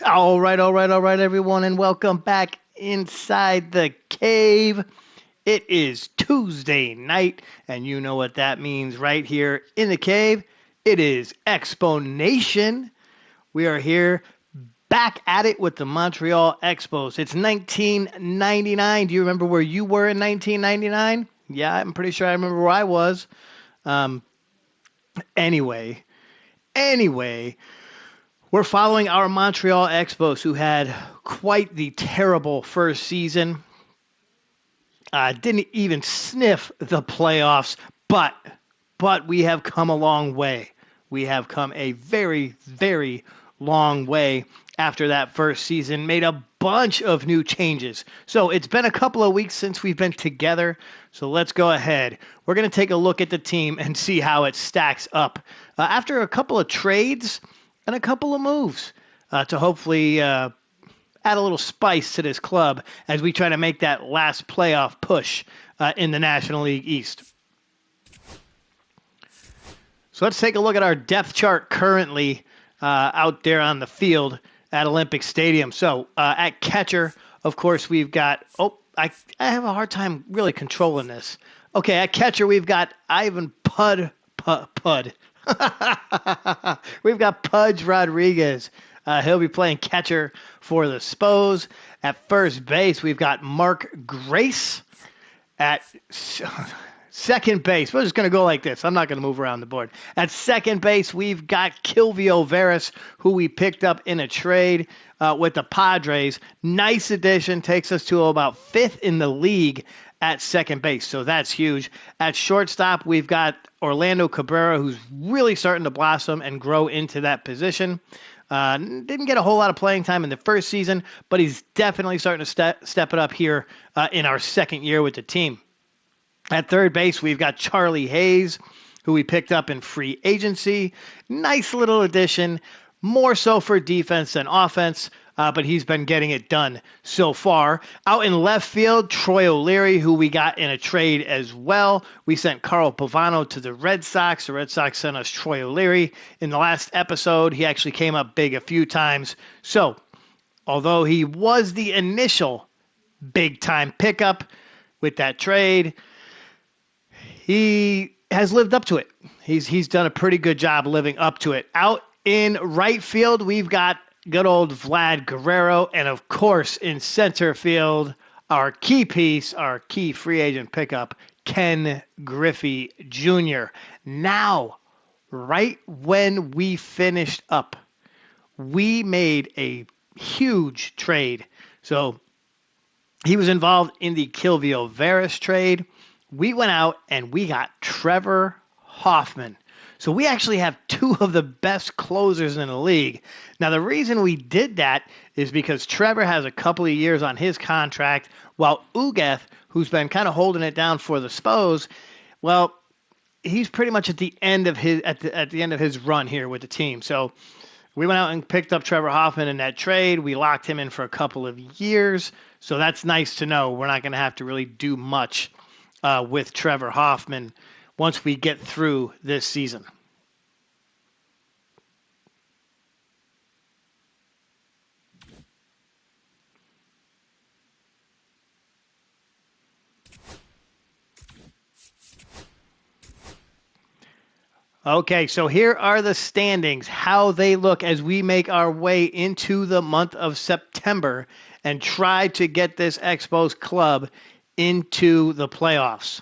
All right, everyone, and welcome back inside the cave. It is Tuesday night, and you know what that means right here in the cave. It is ExpoNation. We are here back at it with the Montreal Expos. It's 1999. Do you remember where you were in 1999? Yeah, I'm pretty sure I remember where I was. Um, anyway, anyway, we're following our Montreal Expos, who had quite the terrible first season. Didn't even sniff the playoffs, but we have come a long way. We have come a very, very long way after that first season. Made a bunch of new changes. So it's been a couple of weeks since we've been together. So let's go ahead. We're going to take a look at the team and see how it stacks up. After a couple of trades and a couple of moves to hopefully add a little spice to this club as we try to make that last playoff push in the National League East. So let's take a look at our depth chart currently out there on the field at Olympic Stadium. So at catcher, of course, we've got, I have a hard time really controlling this. Okay, at catcher, we've got Ivan Pud. We've got Pudge Rodriguez. He'll be playing catcher for the Expos. At first base, we've got Mark Grace. At second base, we're just going to go like this. I'm not going to move around the board. At second base, we've got Kilvio Veras, who we picked up in a trade with the Padres. Nice addition. Takes us to about fifth in the league at second base, so that's huge. At shortstop, we've got Orlando Cabrera, who's really starting to blossom and grow into that position. Didn't get a whole lot of playing time in the first season, but he's definitely starting to step it up here in our second year with the team. At third base, we've got Charlie Hayes, who we picked up in free agency. Nice little addition, more so for defense than offense, but he's been getting it done so far. Out in left field, Troy O'Leary, who we got in a trade as well. We sent Carl Pavano to the Red Sox. The Red Sox sent us Troy O'Leary. In the last episode, he actually came up big a few times. So, although he was the initial big-time pickup with that trade, he has lived up to it. He's done a pretty good job living up to it. Out in right field, we've got good old Vlad Guerrero, and of course in center field, our key piece, our key free agent pickup, Ken Griffey Jr. Now, right when we finished up, we made a huge trade. So he was involved in the Kilvio Veras trade. We went out and we got Trevor Hoffman. So we actually have two of the best closers in the league. Now, the reason we did that is because Trevor has a couple of years on his contract, while Ugueth, who's been kind of holding it down for the Expos, well, he's pretty much at the end of his at the end of his run here with the team. So we went out and picked up Trevor Hoffman in that trade. We locked him in for a couple of years. So that's nice to know. We're not going to have to really do much with Trevor Hoffman once we get through this season. Okay, so here are the standings, how they look as we make our way into the month of September and try to get this Expos club into the playoffs.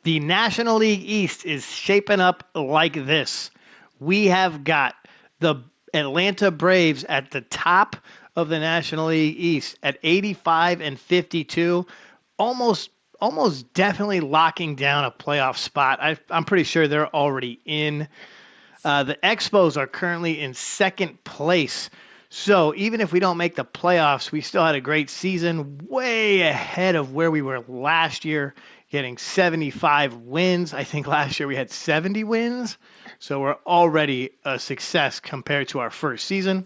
The National League East is shaping up like this. We have got the Atlanta Braves at the top of the National League East at 85 and 52, almost definitely locking down a playoff spot. I'm pretty sure they're already in. The Expos are currently in second place. So even if we don't make the playoffs, we still had a great season, way ahead of where we were last year, getting 75 wins. I think last year we had 70 wins. So we're already a success compared to our first season.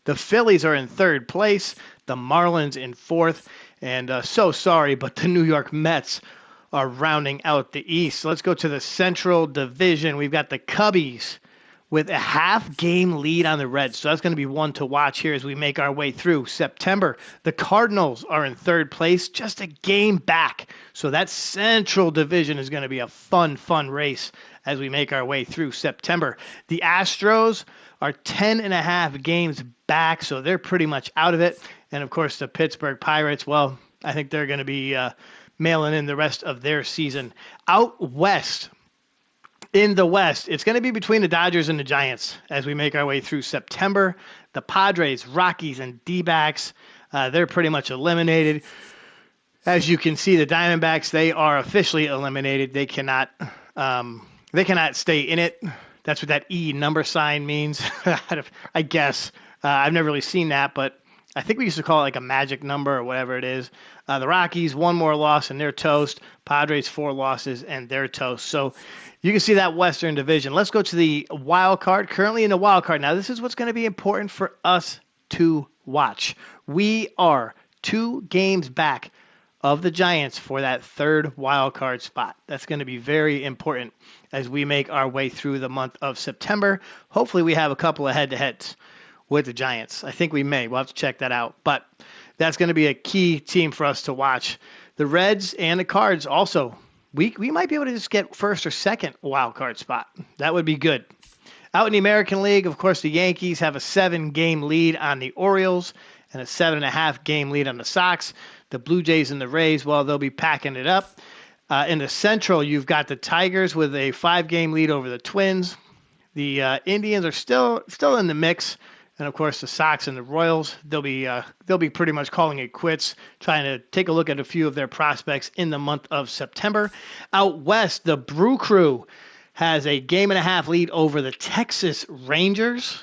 The Phillies are in third place, the Marlins in fourth, and so sorry, but the New York Mets are rounding out the East. So let's go to the Central Division. We've got the Cubbies with a half-game lead on the Reds. So that's going to be one to watch here as we make our way through September. The Cardinals are in third place, just a game back. So that Central Division is going to be a fun race as we make our way through September. The Astros are 10.5 games back, so they're pretty much out of it. And, of course, the Pittsburgh Pirates, well, I think they're going to be mailing in the rest of their season. Out west, in the West, it's going to be between the Dodgers and the Giants as we make our way through September. The Padres, Rockies, and D-backs, they're pretty much eliminated. As you can see, the Diamondbacks, they are officially eliminated. They cannot stay in it. That's what that E number sign means, I guess. I've never really seen that, but I think we used to call it like a magic number or whatever it is. The Rockies, one more loss and they're toast. Padres, 4 losses and they're toast. So you can see that Western Division. Let's go to the wild card. Currently in the wild card. Now, this is what's going to be important for us to watch. We are 2 games back of the Giants for that third wild card spot. That's going to be very important as we make our way through the month of September. Hopefully we have a couple of head-to-heads with the Giants. I think we may. We'll have to check that out. But that's going to be a key team for us to watch. The Reds and the Cards also, we might be able to just get first or second wild card spot. That would be good. Out in the American League, of course, the Yankees have a 7-game lead on the Orioles and a 7.5-game lead on the Sox. The Blue Jays and the Rays, well, they'll be packing it up. In the Central, you've got the Tigers with a 5-game lead over the Twins. The Indians are still in the mix. And, of course, the Sox and the Royals, they'll be pretty much calling it quits, trying to take a look at a few of their prospects in the month of September. Out west, the Brew Crew has a 1.5-game lead over the Texas Rangers,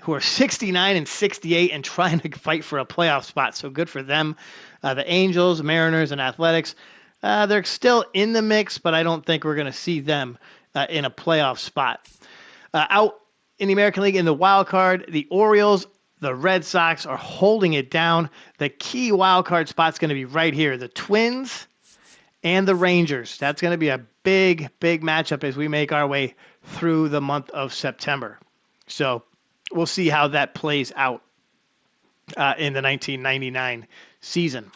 who are 69 and 68 and trying to fight for a playoff spot. So good for them. The Angels, Mariners, and Athletics, they're still in the mix, but I don't think we're going to see them in a playoff spot. Out in the American League, in the wild card, the Orioles, the Red Sox are holding it down. The key wild card spot's going to be right here. The Twins and the Rangers. That's going to be a big matchup as we make our way through the month of September. So we'll see how that plays out in the 1999 season.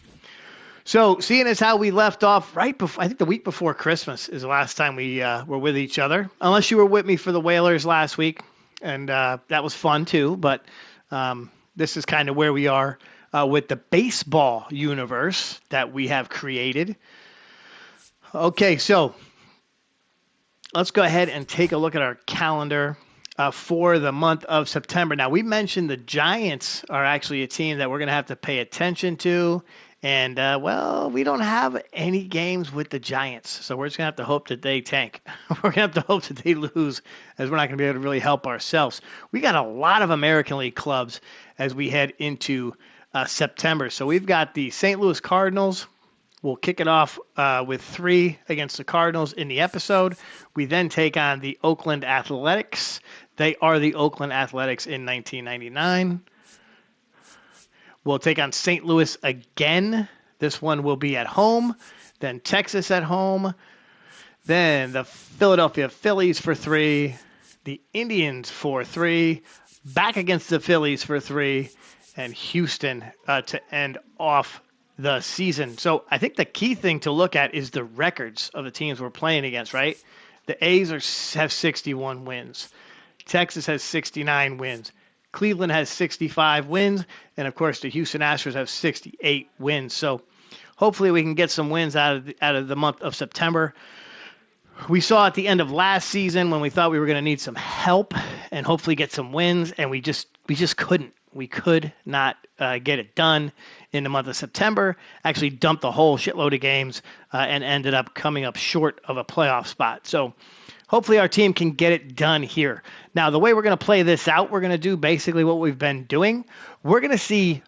So seeing as how we left off right before, I think the week before Christmas is the last time we were with each other, unless you were with me for the Whalers last week. And that was fun, too. But this is kind of where we are with the baseball universe that we have created. Okay, so let's go ahead and take a look at our calendar for the month of September. Now, we mentioned the Giants are actually a team that we're going to have to pay attention to. And, well, we don't have any games with the Giants, so we're just going to have to hope that they tank. We're going to have to hope that they lose, as we're not going to be able to really help ourselves. We got a lot of American League clubs as we head into September. So we've got the St. Louis Cardinals. We'll kick it off with 3 against the Cardinals in the episode. We then take on the Oakland Athletics. They are the Oakland Athletics in 1999. We'll take on St. Louis again. This one will be at home. Then Texas at home. Then the Philadelphia Phillies for 3. The Indians for 3. Back against the Phillies for 3. And Houston to end off the season. So I think the key thing to look at is the records of the teams we're playing against, right? The A's have 61 wins. Texas has 69 wins. Cleveland has 65 wins, and of course the Houston Astros have 68 wins. So hopefully we can get some wins out of the month of September. We saw at the end of last season when we thought we were going to need some help and hopefully get some wins, and we just couldn't. We could not get it done in the month of September. Actually dumped a whole shitload of games and ended up coming up short of a playoff spot. So hopefully our team can get it done here. Now, the way we're going to play this out, we're going to do basically what we've been doing. We're going to see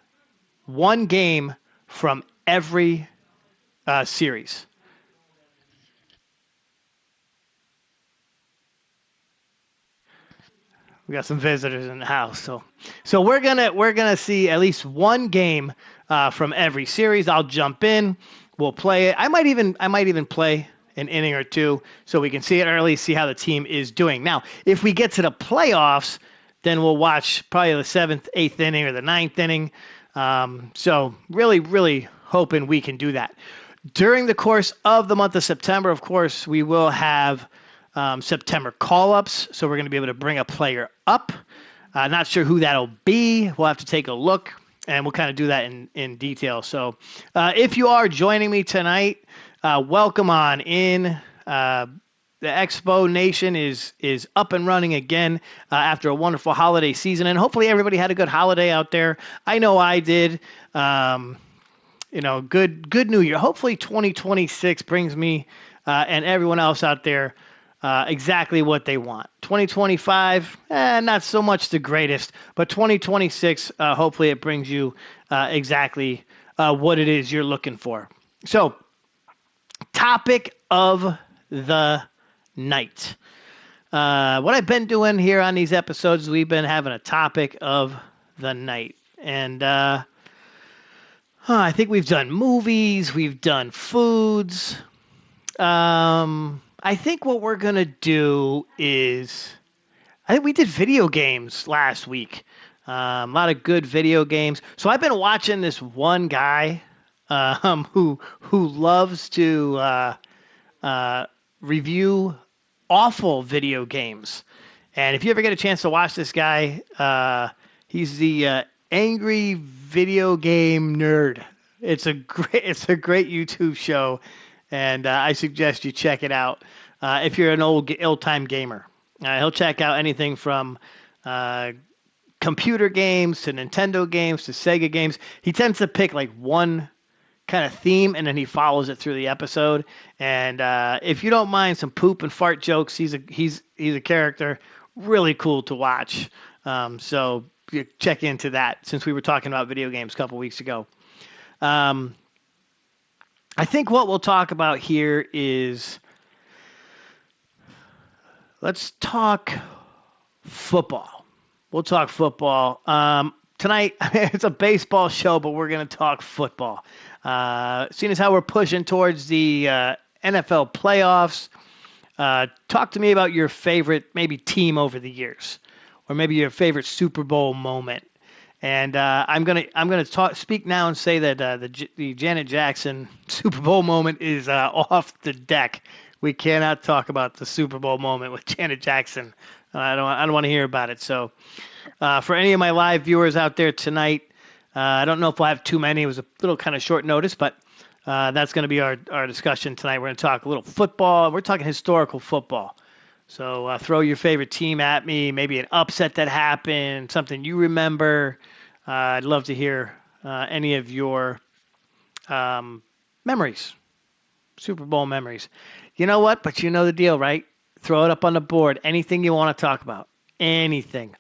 one game from every series. We got some visitors in the house, so we're gonna see at least one game from every series. I'll jump in. We'll play it. I might even play an inning or two so we can see it early, see how the team is doing. Now, if we get to the playoffs, then we'll watch probably the 7th, 8th inning or the 9th inning. So really, really hoping we can do that. During the course of the month of September, of course, we will have September call-ups. So we're going to be able to bring a player up. Not sure who that'll be. We'll have to take a look, and we'll kind of do that in detail. So if you are joining me tonight, welcome on in. The ExpoNation is up and running again after a wonderful holiday season, and hopefully everybody had a good holiday out there. I know I did. Good New Year. Hopefully 2026 brings me and everyone else out there exactly what they want. 2025, not so much the greatest, but 2026, hopefully it brings you exactly what it is you're looking for. So, topic of the night. What I've been doing here on these episodes, we've been having a topic of the night. And I think we've done movies, we've done foods. I think what we're going to do is, I think we did video games last week. A lot of good video games. So I've been watching this one guy who loves to review awful video games. And if you ever get a chance to watch this guy, he's the Angry Video Game Nerd. It's a great YouTube show, and I suggest you check it out if you're an old-time gamer. He'll check out anything from computer games to Nintendo games to Sega games. He tends to pick like one kind of theme, and then he follows it through the episode. And if you don't mind some poop and fart jokes, he's a character really cool to watch. So you check into that since we were talking about video games a couple weeks ago. I think what we'll talk about here is let's talk football. We'll talk football. Tonight, it's a baseball show, but we're going to talk football. Seeing as how we're pushing towards the NFL playoffs, talk to me about your favorite maybe team over the years, or maybe your favorite Super Bowl moment. And I'm gonna speak now and say that the Janet Jackson Super Bowl moment is off the deck. We cannot talk about the Super Bowl moment with Janet Jackson. I don't want to hear about it. So for any of my live viewers out there tonight, I don't know if we'll have too many. It was a little kind of short notice, but that's going to be our discussion tonight. We're going to talk a little football. We're talking historical football. So throw your favorite team at me, maybe an upset that happened, something you remember. I'd love to hear any of your memories, Super Bowl memories. You know what? But you know the deal, right? Throw it up on the board. Anything you want to talk about. Anything.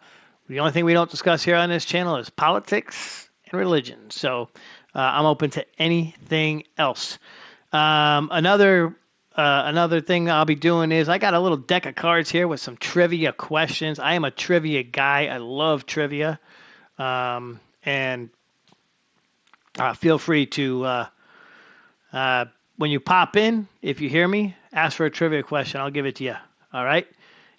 The only thing we don't discuss here on this channel is politics and religion. So I'm open to anything else. Another thing I'll be doing is I got a little deck of cards here with some trivia questions. I am a trivia guy. I love trivia. And feel free to, when you pop in, if you hear me, ask for a trivia question. I'll give it to you. All right.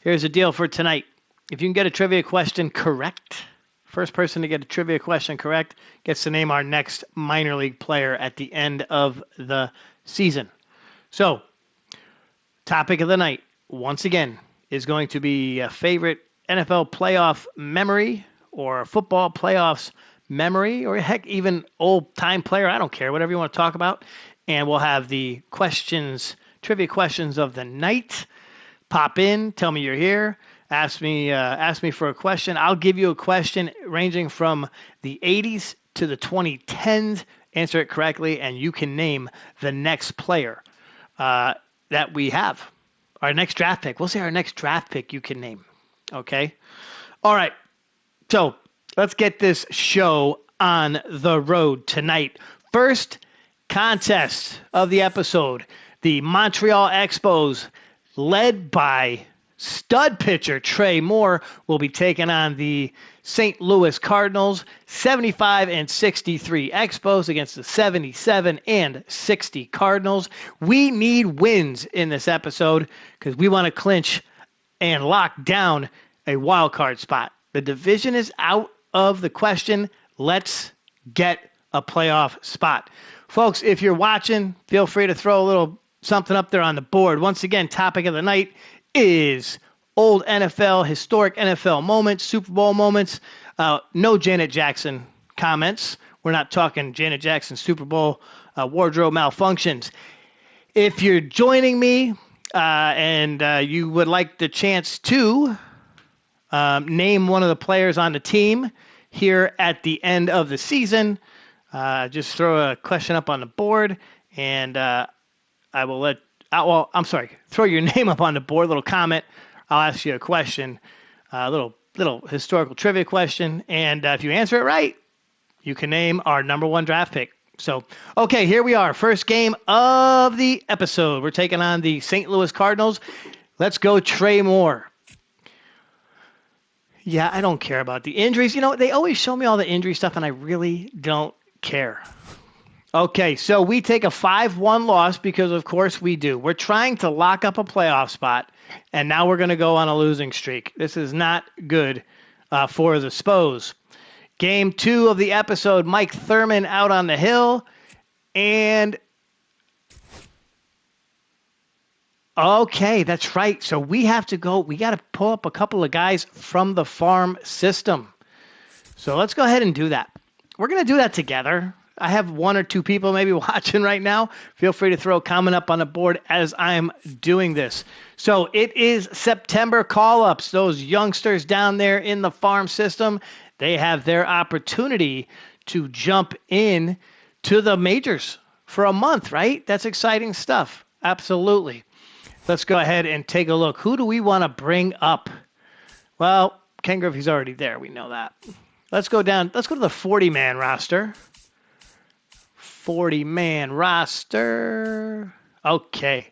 Here's the deal for tonight. If you can get a trivia question correct, first person to get a trivia question correct gets to name our next minor league player at the end of the season. So, topic of the night, once again, is going to be a favorite NFL playoff memory or a football playoffs memory or heck, even old-time player. I don't care, whatever you want to talk about. And we'll have the questions, trivia questions of the night. Pop in, tell me you're here. Ask me for a question. I'll give you a question ranging from the 80s to the 2010s. Answer it correctly, and you can name the next player that we have. Our next draft pick. We'll say our next draft pick you can name. Okay? All right. So let's get this show on the road tonight. First contest of the episode. The Montreal Expos, led by Stud pitcher Trey Moore will be taking on the St. Louis Cardinals. 75 and 63 Expos against the 77 and 60 Cardinals. We need wins in this episode because we want to clinch and lock down a wild card spot. The division is out of the question. Let's get a playoff spot. Folks, if you're watching, feel free to throw a little something up there on the board. Once again, topic of the night is old NFL, historic NFL moments, Super Bowl moments. No Janet Jackson comments. We're not talking Janet Jackson Super Bowl wardrobe malfunctions. If you're joining me and you would like the chance to name one of the players on the team here at the end of the season, just throw a question up on the board, and I will throw your name up on the board, a little comment. I'll ask you a question, a little historical trivia question, and if you answer it right, you can name our number one draft pick. So, okay, here we are. First game of the episode. We're taking on the St. Louis Cardinals. Let's go Trey Moore. Yeah, I don't care about the injuries. You know, they always show me all the injury stuff, and I really don't care. Okay, so we take a 5-1 loss because, of course, we do. We're trying to lock up a playoff spot, and now we're going to go on a losing streak. This is not good for the Spos. Game 2 of the episode, Mike Thurman out on the hill, and okay, that's right. So we have to go. We got to pull up a couple of guys from the farm system. So let's go ahead and do that. We're going to do that together. I have one or two people maybe watching right now. Feel free to throw a comment up on the board as I'm doing this. So it is September call-ups. Those youngsters down there in the farm system, they have their opportunity to jump in to the majors for a month, right? That's exciting stuff. Absolutely. Let's go ahead and take a look. Who do we want to bring up? Well, Ken Griffey's already there. We know that. Let's go down. Let's go to the 40-man roster. 40-man roster. Okay.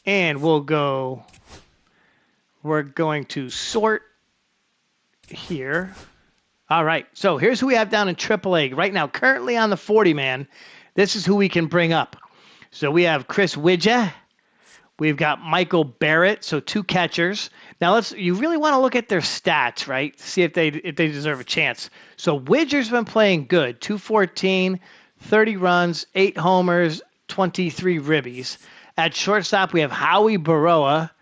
And we're going to sort here. All right. So here's who we have down in AAA right now. Currently on the 40-man, this is who we can bring up. So we have Chris Widja. We've got Michael Barrett, so 2 catchers. Now you really want to look at their stats, right? See if they deserve a chance. So Widger's been playing good. 214, 30 runs, 8 homers, 23 ribbies. At shortstop, we have Howie Baroa.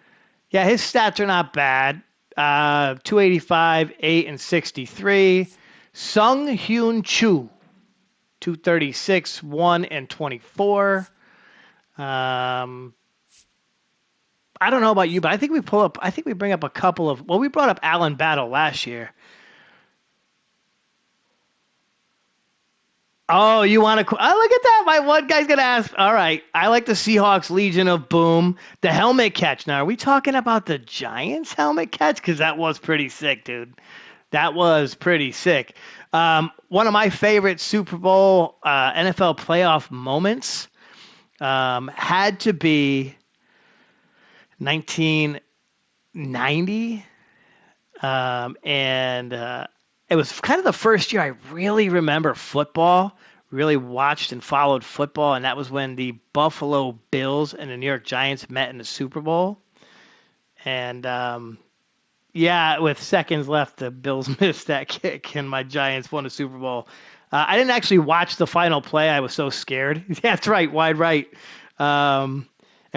Yeah, his stats are not bad. 285, 8, and 63. Sung Hyun Chu, 236, 1, and 24. I don't know about you, but I think we bring up a couple of, we brought up Alan Battle last year. Oh, you want to, oh, look at that. My one guy's going to ask. All right. I like the Seahawks Legion of Boom, the helmet catch. Now, are we talking about the Giants helmet catch? Because that was pretty sick, dude. That was pretty sick. One of my favorite Super Bowl NFL playoff moments had to be 1990, and it was kind of the first year I really remember football, really watched and followed football, and that was when the Buffalo Bills and the New York Giants met in the Super Bowl. And with seconds left, the Bills missed that kick, and my Giants won the Super Bowl. I didn't actually watch the final play. I was so scared. That's right, wide right. And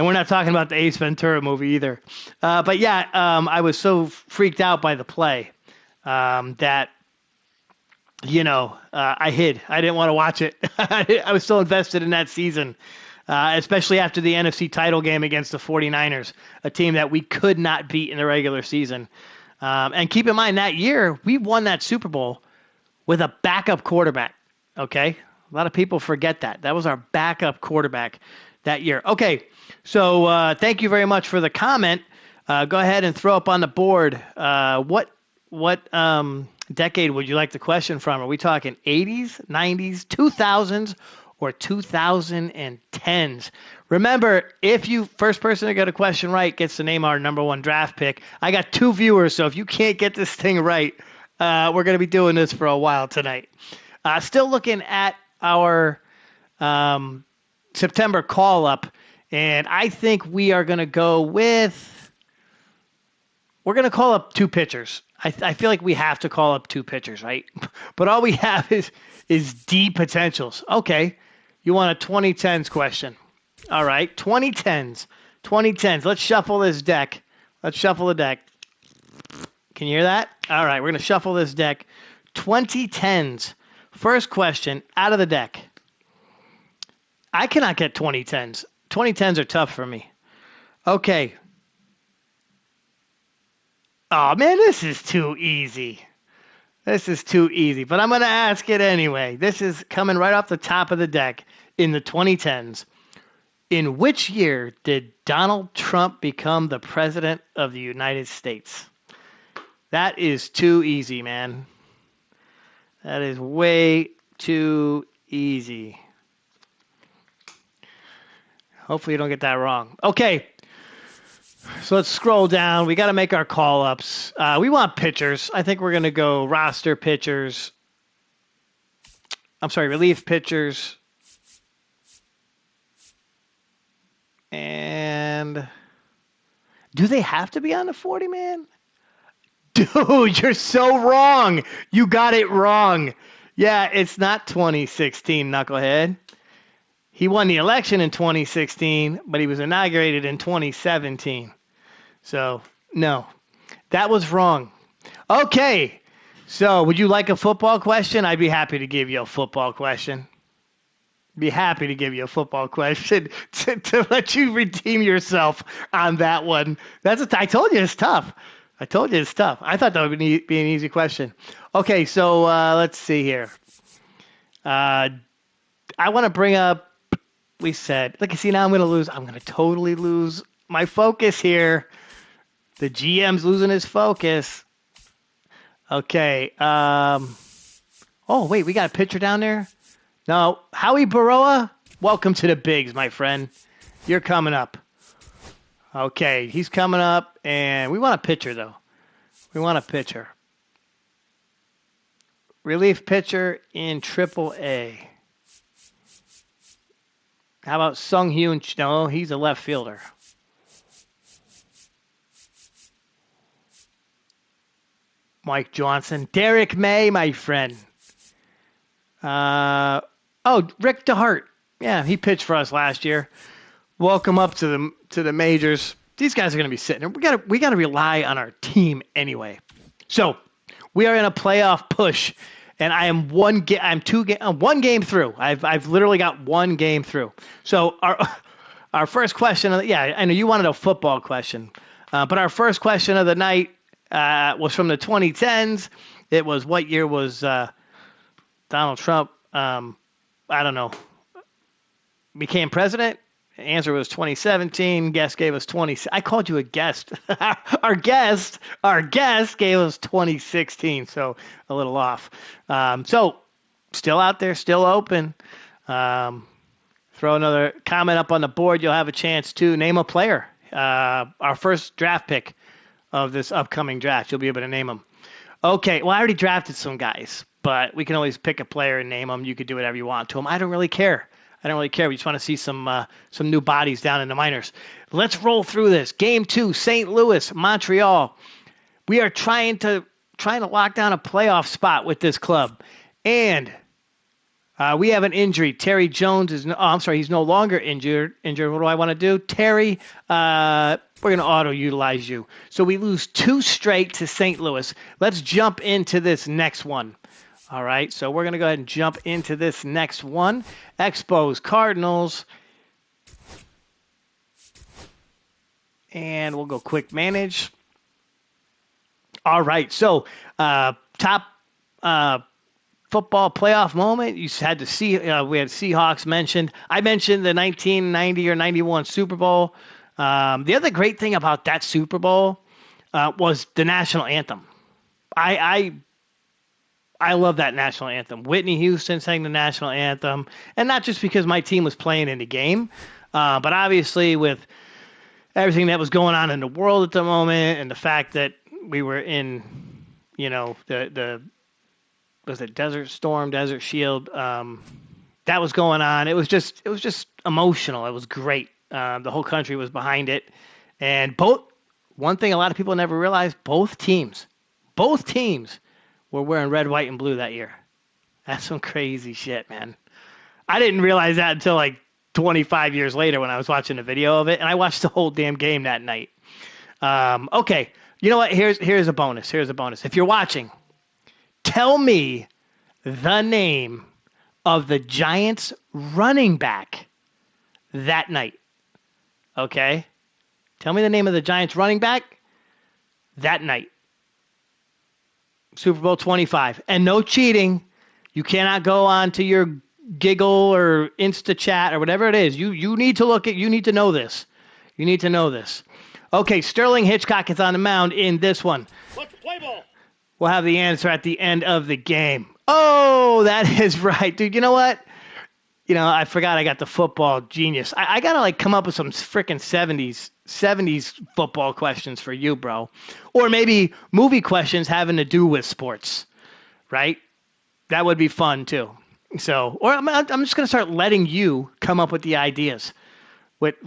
we're not talking about the Ace Ventura movie either. I was so freaked out by the play that, I hid. I didn't want to watch it. I was so invested in that season, especially after the NFC title game against the 49ers, a team that we could not beat in the regular season. And keep in mind, that year, we won that Super Bowl with a backup quarterback, okay? A lot of people forget that. That was our backup quarterback that year. Okay, so thank you very much for the comment. Go ahead and throw up on the board. What decade would you like the question from? Are we talking 80s, 90s, 2000s, or 2010s? Remember, if you first person to get a question right gets to name our number one draft pick. I got 2 viewers, so if you can't get this thing right, we're going to be doing this for a while tonight. Still looking at our September call up, and I think we are going to go with. We're going to call up 2 pitchers. I feel like we have to call up 2 pitchers, right? But all we have is D potentials. Okay, you want a 2010s question. All right, 2010s. 2010s. Let's shuffle this deck. Let's shuffle the deck. Can you hear that? All right, we're going to shuffle this deck. 2010s. First question out of the deck. I cannot get 2010s. 2010s are tough for me. Okay. Oh, man, this is too easy. This is too easy, but I'm going to ask it anyway. This is coming right off the top of the deck in the 2010s. In which year did Donald Trump become the president of the United States? That is too easy, man. That is way too easy. Hopefully you don't get that wrong. Okay. So let's scroll down. We got to make our call-ups. We want pitchers. I think we're going to go roster pitchers. I'm sorry, relief pitchers. And do they have to be on the 40-man? Dude, you're so wrong. You got it wrong. Yeah, it's not 2016, knucklehead. He won the election in 2016, but he was inaugurated in 2017. So, no, that was wrong. Okay, so would you like a football question? I'd be happy to give you a football question. Be happy to give you a football question to let you redeem yourself on that one. I told you it's tough. I told you it's tough. I thought that would be an easy question. Okay, so let's see here. I want to bring up, we said, look, see, now I'm going to lose. I'm going to totally lose my focus here. The GM's losing his focus. Okay. Oh, wait, we got a pitcher down there? No. Howie Baroa, welcome to the bigs, my friend. You're coming up. Okay, he's coming up, and we want a pitcher, though. We want a pitcher. Relief pitcher in Triple-A. How about Sung Hyun? No, he's a left fielder. Mike Johnson. Derek May, my friend. Rick DeHart. Yeah, he pitched for us last year. Welcome up to the majors. These guys are going to be sitting there. We got to rely on our team anyway. So we are in a playoff push, and I'm one game through. I've literally got 1 game through. So our first question. I know you wanted a football question, but our first question of the night was from the 2010s. It was, what year was Donald Trump? I don't know. Became president. The answer was 2017. Guest gave us 20. I called you a guest. Our guest gave us 2016. So a little off. So still out there, still open. Throw another comment up on the board. You'll have a chance to name a player. Our first draft pick of this upcoming draft. You'll be able to name them. Okay. Well, I already drafted some guys, but we can always pick a player and name them. You could do whatever you want to them. I don't really care. We just want to see some new bodies down in the minors. Let's roll through this. Game 2, St. Louis, Montreal. We are trying to lock down a playoff spot with this club. And we have an injury. Terry Jones he's no longer injured. What do I want to do? Terry, we're going to auto-utilize you. So we lose 2 straight to St. Louis. Let's jump into this next one. All right, so we're going to go ahead and jump into this next one. Expos, Cardinals. And we'll go quick manage. All right, so top football playoff moment. You had to see, we had Seahawks mentioned. I mentioned the 1990 or 91 Super Bowl. The other great thing about that Super Bowl was the national anthem. I love that national anthem. Whitney Houston sang the national anthem, and not just because my team was playing in the game, but obviously with everything that was going on in the world at the moment, and the fact that we were in, the was it Desert Storm, Desert Shield, that was going on. It was just emotional. It was great. The whole country was behind it, and one thing a lot of people never realized, both teams were wearing red, white, and blue that year. That's some crazy shit, man. I didn't realize that until like 25 years later when I was watching a video of it, and I watched the whole damn game that night. Okay, you know what? Here's a bonus. If you're watching, tell me the name of the Giants running back that night. Okay? Tell me the name of the Giants running back that night. Super Bowl 25. And no cheating. You cannot go on to your Giggle or Insta chat or whatever it is. You need to know this. You need to know this. Okay, Sterling Hitchcock is on the mound in this one. Let's play ball. We'll have the answer at the end of the game. Oh, that is right. Dude, you know what? I forgot I got the football genius. I got to come up with some freaking 70s football questions for you, bro. Or maybe movie questions having to do with sports, right? That would be fun too. Or I'm just going to start letting you come up with the ideas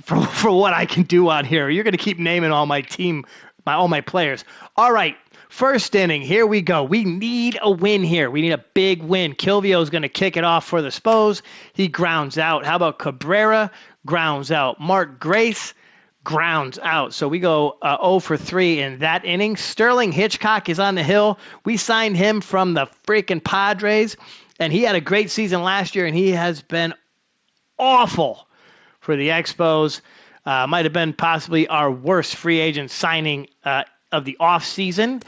for what I can do on here. You're going to keep naming all my team, all my players. All right. First inning, here we go. We need a win here. We need a big win. Kilvio is going to kick it off for the Spos. He grounds out. How about Cabrera? Grounds out. Mark Grace grounds out. So we go 0 for 3 in that inning. Sterling Hitchcock is on the hill. We signed him from the freaking Padres, and he had a great season last year, and he has been awful for the Expos. Might have been possibly our worst free agent signing of the offseason.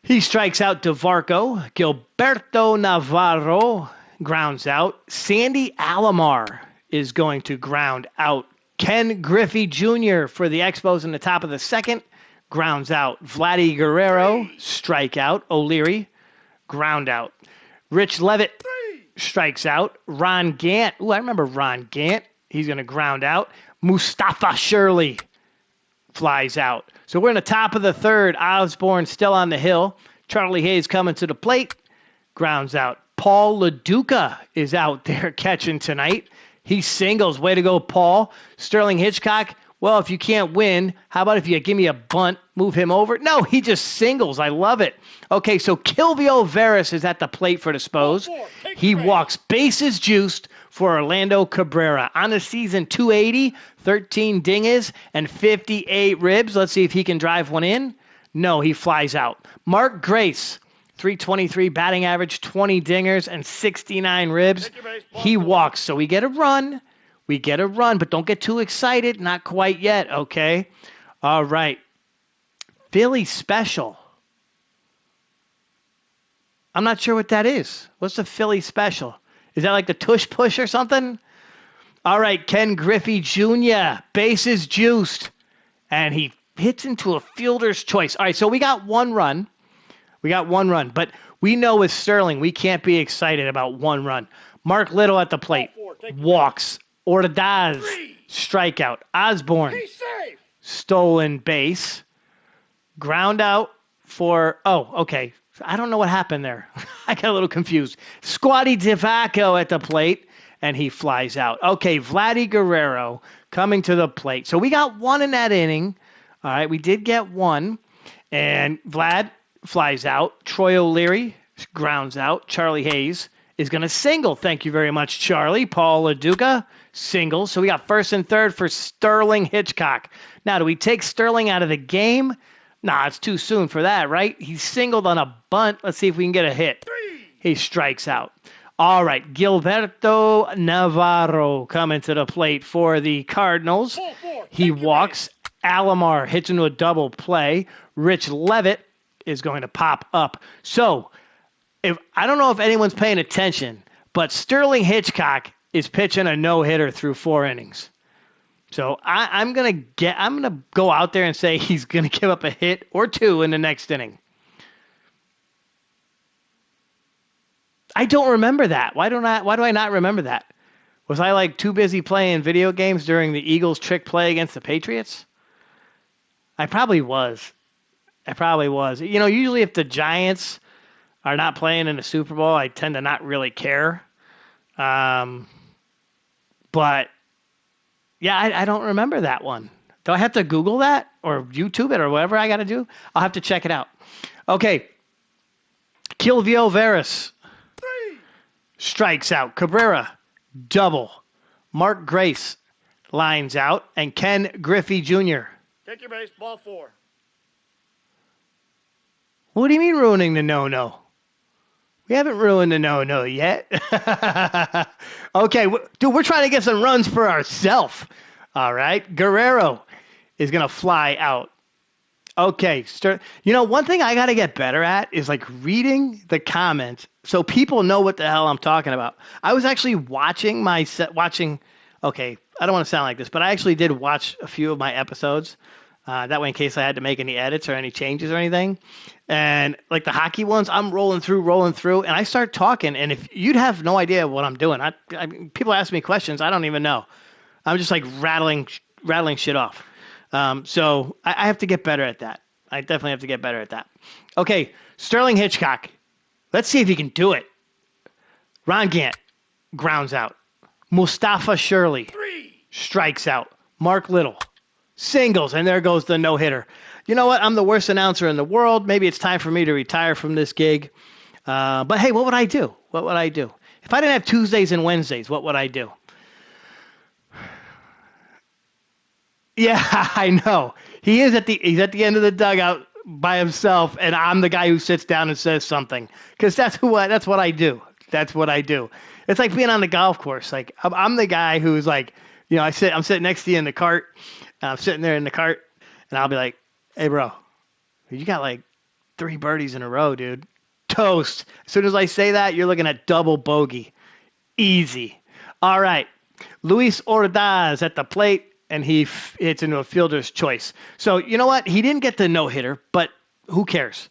He strikes out DeVarco. Gilberto Navarro grounds out. Sandy Alomar is going to ground out. Ken Griffey Jr. for the Expos in the top of the second grounds out. Vladdy Guerrero strike out. O'Leary ground out. Rich Levitt strikes out. Ron Gant. Ooh, I remember Ron Gant. He's going to ground out. Mustafa Shirley flies out. So we're in the top of the third. Osborne still on the hill. Charlie Hayes coming to the plate. Grounds out. Paul LaDuca is out there catching tonight. He singles. Way to go, Paul. Sterling Hitchcock. Well, if you can't win, how about if you give me a bunt, move him over? No, he just singles. I love it. Okay, so Kilvio Veras is at the plate for the Spos. He walks bases juiced for Orlando Cabrera. On the season, 280, 13 dinges, and 58 ribs. Let's see if he can drive one in. No, he flies out. Mark Grace, 323 batting average, 20 dingers, and 69 ribs. He walks, so we get a run. We get a run, but don't get too excited. Not quite yet, okay? All right. Philly Special. I'm not sure what that is. What's the Philly Special? Is that like the tush push or something? All right, Ken Griffey Jr., bases juiced, and he hits into a fielder's choice. All right, so we got one run. But we know with Sterling, we can't be excited about one run. Mark Little at the plate, walks. Ordaz, strikeout. Osborne, stolen base. Ground out for, okay. I don't know what happened there. I got a little confused. Squatty DeVacco at the plate, and he flies out. Okay, Vladdy Guerrero coming to the plate. So we got one in that inning. All right, we did get one. And Vlad flies out. Troy O'Leary grounds out. Charlie Hayes is going to single. Thank you very much, Charlie. Paul LaDuca singles. So we got first and third for Sterling Hitchcock. Now, do we take Sterling out of the game? Nah, it's too soon for that, right? He singled on a bunt. Let's see if we can get a hit. He strikes out. All right, Gilberto Navarro coming to the plate for the Cardinals. He walks. Alomar hits into a double play. Rich Levitt is going to pop up. So, I don't know if anyone's paying attention, but Sterling Hitchcock is pitching a no-hitter through 4 innings. So I'm gonna go out there and say he's gonna give up a hit or two in the next inning. I don't remember that. Why do I not remember that? Was I like too busy playing video games during the Eagles' trick play against the Patriots? I probably was. I probably was. You know, usually if the Giants are not playing in the Super Bowl, I tend to not really care. Um, but yeah, I don't remember that one. Do I have to Google that or YouTube it or whatever I got to do? I'll have to check it out. Okay. Kilvio Veras strikes out. Cabrera, double. Mark Grace lines out. And Ken Griffey Jr. Take your base, ball 4. What do you mean ruining the no-no? We haven't ruined the no-no yet. Okay, dude, we're trying to get some runs for ourselves. All right, Guerrero is going to fly out. Okay, you know, one thing I got to get better at is like reading the comments so people know what the hell I'm talking about. I was actually watching okay, I don't want to sound like this, but I actually did watch a few of my episodes. That way in case I had to make any edits or any changes or anything. And like the hockey ones, I'm rolling through, and I start talking. And if you'd have no idea what I'm doing, people ask me questions, I don't even know. I'm just like rattling shit off. So I have to get better at that. I definitely have to get better at that. Okay, Sterling Hitchcock. Let's see if he can do it. Ron Gant grounds out. Mustafa Shirley strikes out. Mark Little singles, and there goes the no-hitter. You know what? I'm the worst announcer in the world. Maybe it's time for me to retire from this gig. But hey, what would I do? What would I do? If I didn't have Tuesdays and Wednesdays, what would I do? Yeah, I know. He's at the end of the dugout by himself, and I'm the guy who sits down and says something. Because that's what I do. That's what I do. It's like being on the golf course. Like I'm the guy who's like, you know, I'm sitting next to you in the cart. I'm sitting there in the cart, and I'll be like, hey, bro, you got like 3 birdies in a row, dude. Toast. As soon as I say that, you're looking at double bogey. Easy. All right. Luis Ordaz at the plate, and he hits into a fielder's choice. So, you know what? He didn't get the no-hitter, but who cares?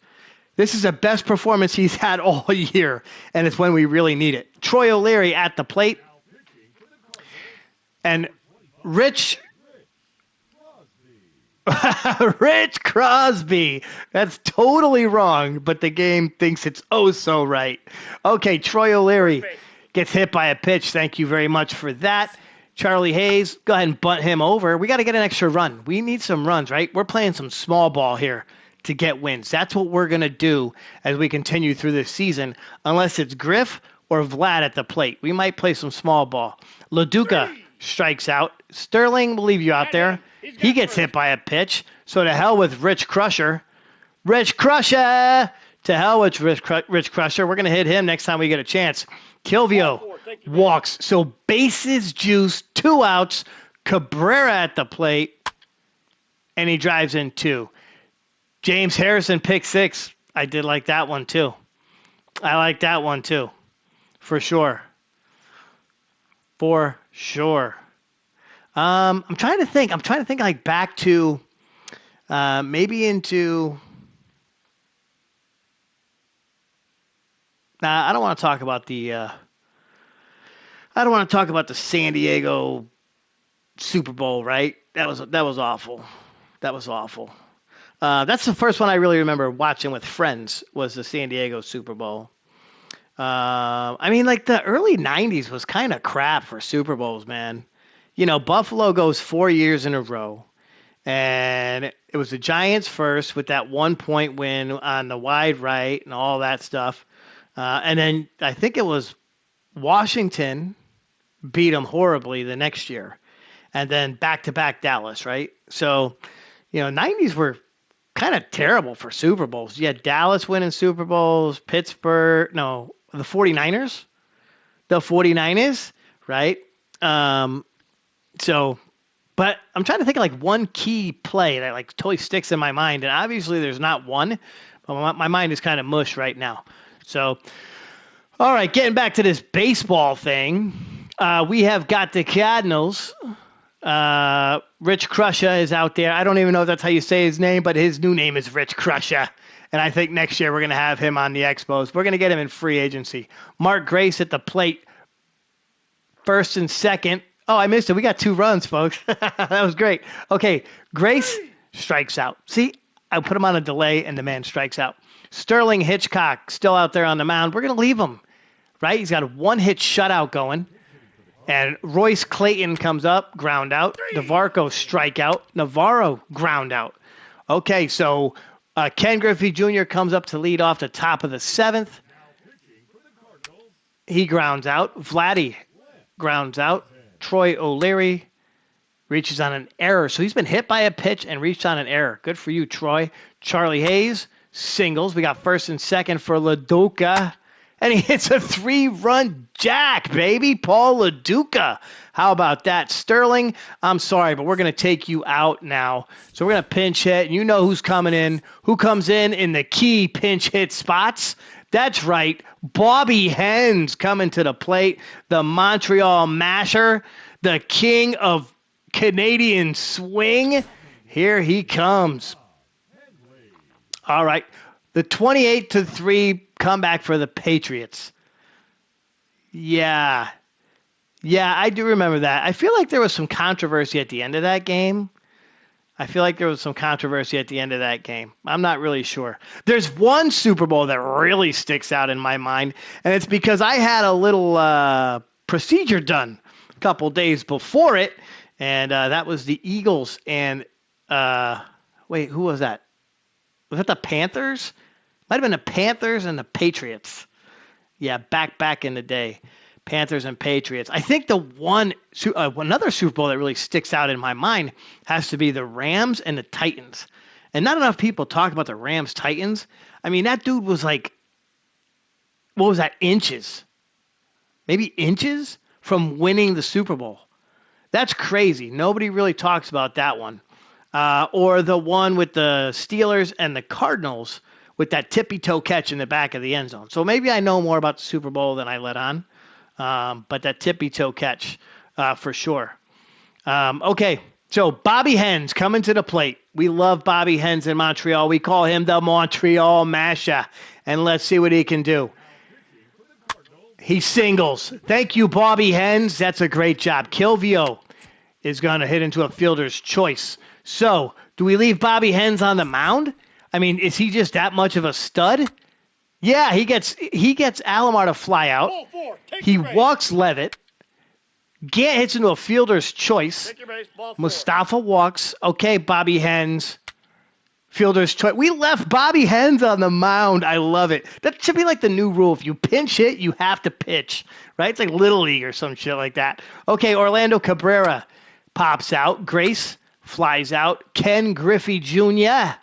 This is the best performance he's had all year, and it's when we really need it. Troy O'Leary at the plate. And Rich Crosby. That's totally wrong, but the game thinks it's oh so right. Okay, Troy O'Leary gets hit by a pitch. Thank you very much for that. Charlie Hayes, go ahead and bunt him over. We got to get an extra run. We need some runs, right? We're playing some small ball here to get wins. That's what we're going to do as we continue through this season, unless it's Griff or Vlad at the plate. We might play some small ball. LaDuca strikes out. Sterling will leave you out there. He gets hit by a pitch. So to hell with Rich Crusher. Rich Crusher! To hell with Rich Crusher. We're going to hit him next time we get a chance. Kilvio walks. So bases juice, 2 outs. Cabrera at the plate. And he drives in 2. James Harrison, pick 6. I did like that one, too. I like that one, too. For sure. For sure. I'm trying to think like back to maybe into. I don't want to talk about the. I don't want to talk about the San Diego Super Bowl, right? That was awful. That was awful. That's the first one I really remember watching with friends was the San Diego Super Bowl. I mean, like the early 90s was kind of crap for Super Bowls, man. You know, Buffalo goes 4 years in a row. And it was the Giants first with that 1-point win on the wide right and all that stuff. And then I think it was Washington beat them horribly the next year. And then back-to-back Dallas, right? So, you know, 90s were kind of terrible for Super Bowls. You had Dallas winning Super Bowls, Pittsburgh, no, the 49ers. The 49ers, right? So, but I'm trying to think of like one key play that like totally sticks in my mind. And obviously there's not one, but my mind is kind of mush right now. So, all right, getting back to this baseball thing, we have got the Cardinals. Rich Crusher is out there. I don't even know if that's how you say his name, but his new name is Rich Crusher. And I think next year we're going to have him on the Expos. We're going to get him in free agency. Mark Grace at the plate, first and second. Oh, I missed it. We got 2 runs, folks. That was great. Okay, Grace strikes out. See, I put him on a delay, and the man strikes out. Sterling Hitchcock still out there on the mound. We're going to leave him, right? He's got a 1-hit shutout going. And Royce Clayton comes up, ground out. DeVarco strikeout. Navarro ground out. Okay, so Ken Griffey Jr. comes up to lead off the top of the 7th. He grounds out. Vladdy grounds out. Troy O'Leary reaches on an error. So he's been hit by a pitch and reached on an error. Good for you, Troy. Charlie Hayes singles. We got first and second for LaDuca. And he hits a 3-run jack, baby. Paul LaDuca. How about that? Sterling, I'm sorry, but we're going to take you out now. So we're going to pinch hit. And you know who's coming in. Who comes in the key pinch hit spots? That's right. Bobby Hens coming to the plate. The Montreal Masher. The king of Canadian swing. Here he comes. All right. The 28-3 comeback for the Patriots. Yeah, I do remember that. I feel like there was some controversy at the end of that game. I'm not really sure. There's one Super Bowl that really sticks out in my mind, and it's because I had a little procedure done a couple days before it, and that was the Eagles and wait, who was that? Was that the Panthers? Might have been the Panthers and the Patriots. Yeah, back in the day. Panthers and Patriots. I think the another Super Bowl that really sticks out in my mind has to be the Rams and the Titans. And not enough people talk about the Rams-Titans. I mean, that dude was like, what was that, inches? Maybe inches from winning the Super Bowl. That's crazy. Nobody really talks about that one. Or the one with the Steelers and the Cardinals with that tippy-toe catch in the back of the end zone. So maybe I know more about the Super Bowl than I let on. But that tippy-toe catch for sure. Okay, so Bobby Hens coming to the plate. We love Bobby Hens in Montreal. We call him the Montreal Masher. And let's see what he can do. He singles. Thank you, Bobby Hens. That's a great job. Kilvio is going to hit into a fielder's choice. So, do we leave Bobby Hens on the mound? I mean, is he just that much of a stud? Yeah, he gets Alomar to fly out. He walks Levitt. Gant hits into a fielder's choice. Mustafa walks. Okay, Bobby Hens. Fielder's choice. We left Bobby Hens on the mound. I love it. That should be like the new rule. If you pinch hit, you have to pitch. Right? It's like Little League or some shit like that. Okay, Orlando Cabrera pops out. Grace flies out. Ken Griffey Jr.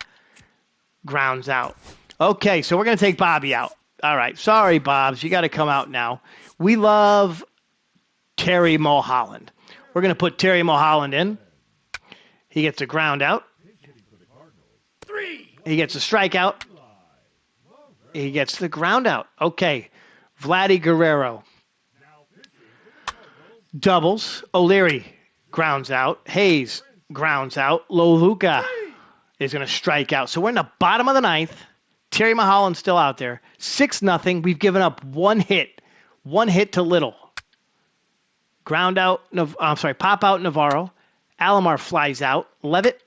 grounds out. Okay, so we're going to take Bobby out. All right, sorry, Bobs. You got to come out now. We love Terry Mulholland. We're going to put Terry Mulholland in. He gets a ground out. He gets a strikeout. He gets the ground out. Okay, Vladdy Guerrero doubles. O'Leary grounds out. Hayes grounds out. Loluca is going to strike out. So we're in the bottom of the 9th. Terry Mulholland's still out there. 6-0. We've given up one hit. One hit to Little. Pop out Navarro. Alomar flies out. Levitt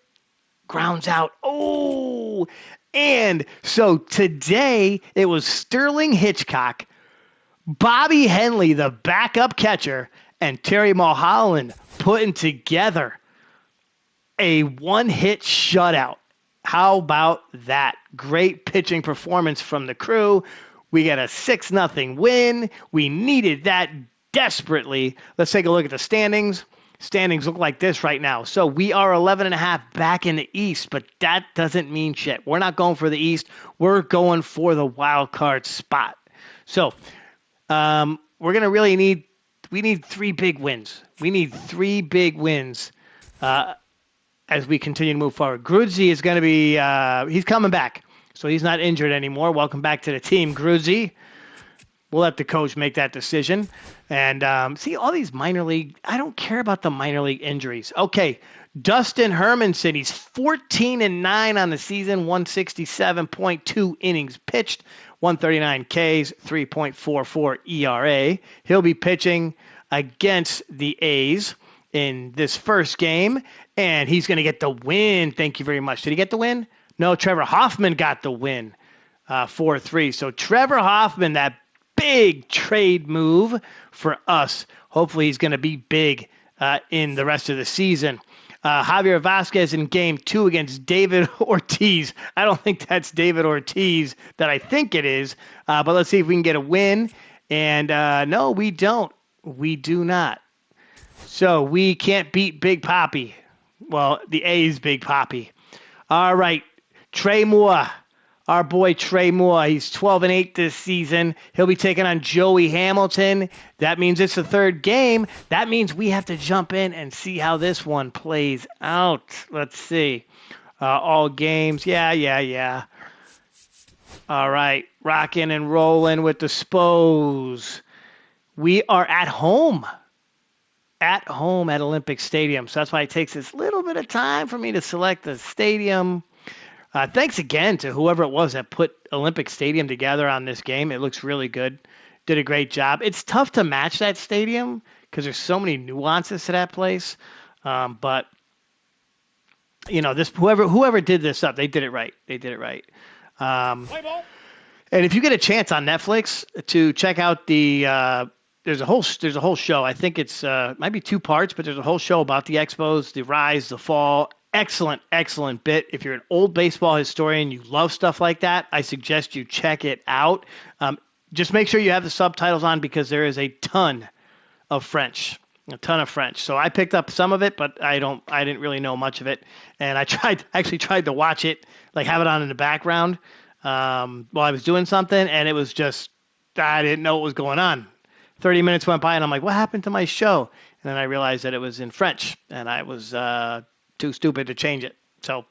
grounds out. Oh! And so today it was Sterling Hitchcock, Bobby Henley, the backup catcher, and Terry Mulholland putting together a one-hit shutout. How about that? Great pitching performance from the crew. We get a 6-0 win. We needed that desperately. Let's take a look at the standings. Standings look like this right now. So we are 11.5 back in the East, but that doesn't mean shit. We're not going for the East. We're going for the wild card spot. So we're going to really need 3 big wins. We need 3 big wins as we continue to move forward. Grudzi is going to be he's coming back, so he's not injured anymore. Welcome back to the team, Grudzi. we'll let the coach make that decision. And see, all these minor league, I don't care about the minor league injuries. Okay, Dustin Hermanson, he's 14-9 on the season, 167.2 innings pitched, 139 Ks, 3.44 ERA. He'll be pitching against the A's in this first game, and he's going to get the win. Thank you very much. Did he get the win? No, Trevor Hoffman got the win, 4-3. So Trevor Hoffman, that big trade move for us. Hopefully he's going to be big in the rest of the season. Javier Vasquez in game 2 against David Ortiz. I don't think that's David Ortiz that I think it is, but let's see if we can get a win. And no, we don't. We do not. So we can't beat Big Papi. Well, the A's Big Papi. All right, Trey Moore. Our boy Trey Moore, he's 12-8 this season. He'll be taking on Joey Hamilton. That means it's the third game. That means we have to jump in and see how this one plays out. Let's see. All games. Yeah. All right, rocking and rolling with the Spos. We are at home at Olympic Stadium. So that's why it takes this little bit of time for me to select the stadium. Thanks again to whoever it was that put Olympic Stadium together on this game. It looks really good. Did a great job. It's tough to match that stadium because there's so many nuances to that place. But you know, this whoever did this up, they did it right. And if you get a chance on Netflix to check out the there's a whole show. I think it's might be 2 parts, but there's a whole show about the Expos, the rise, the fall. Excellent bit. If you're an old baseball historian, you love stuff like that, I suggest you check it out. Just make sure you have the subtitles on because there is a ton of French. So I picked up some of it, but I didn't really know much of it. And I actually tried to watch it, like have it on in the background while I was doing something, and it was just, I didn't know what was going on. 30 minutes went by, and I'm like, what happened to my show? And then I realized that it was in French, and I was too stupid to change it. So,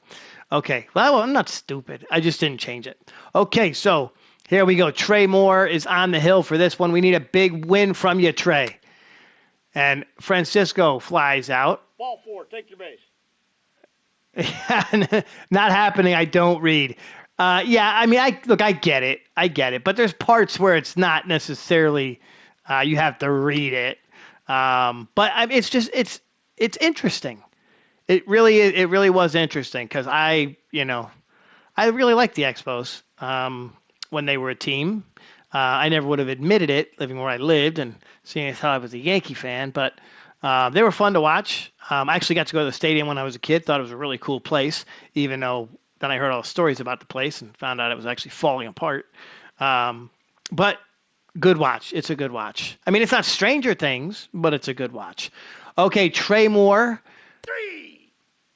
okay. Well, I'm not stupid. I just didn't change it. Okay, so here we go. Trey Moore is on the hill for this one. We need a big win from you, Trey. And Francisco flies out. Ball 4, take your base. Not happening. I don't read. Yeah, I mean, I get it. But there's parts where it's not necessarily you have to read it. But I mean, it's interesting. It really was interesting because I really liked the Expos when they were a team. I never would have admitted it living where I lived and seeing as how I was a Yankee fan, but they were fun to watch. I actually got to go to the stadium when I was a kid, thought it was a really cool place, even though then I heard all the stories about the place and found out it was actually falling apart. But good watch. It's a good watch. I mean, it's not Stranger Things, but it's a good watch. Okay, Trey Moore. 3.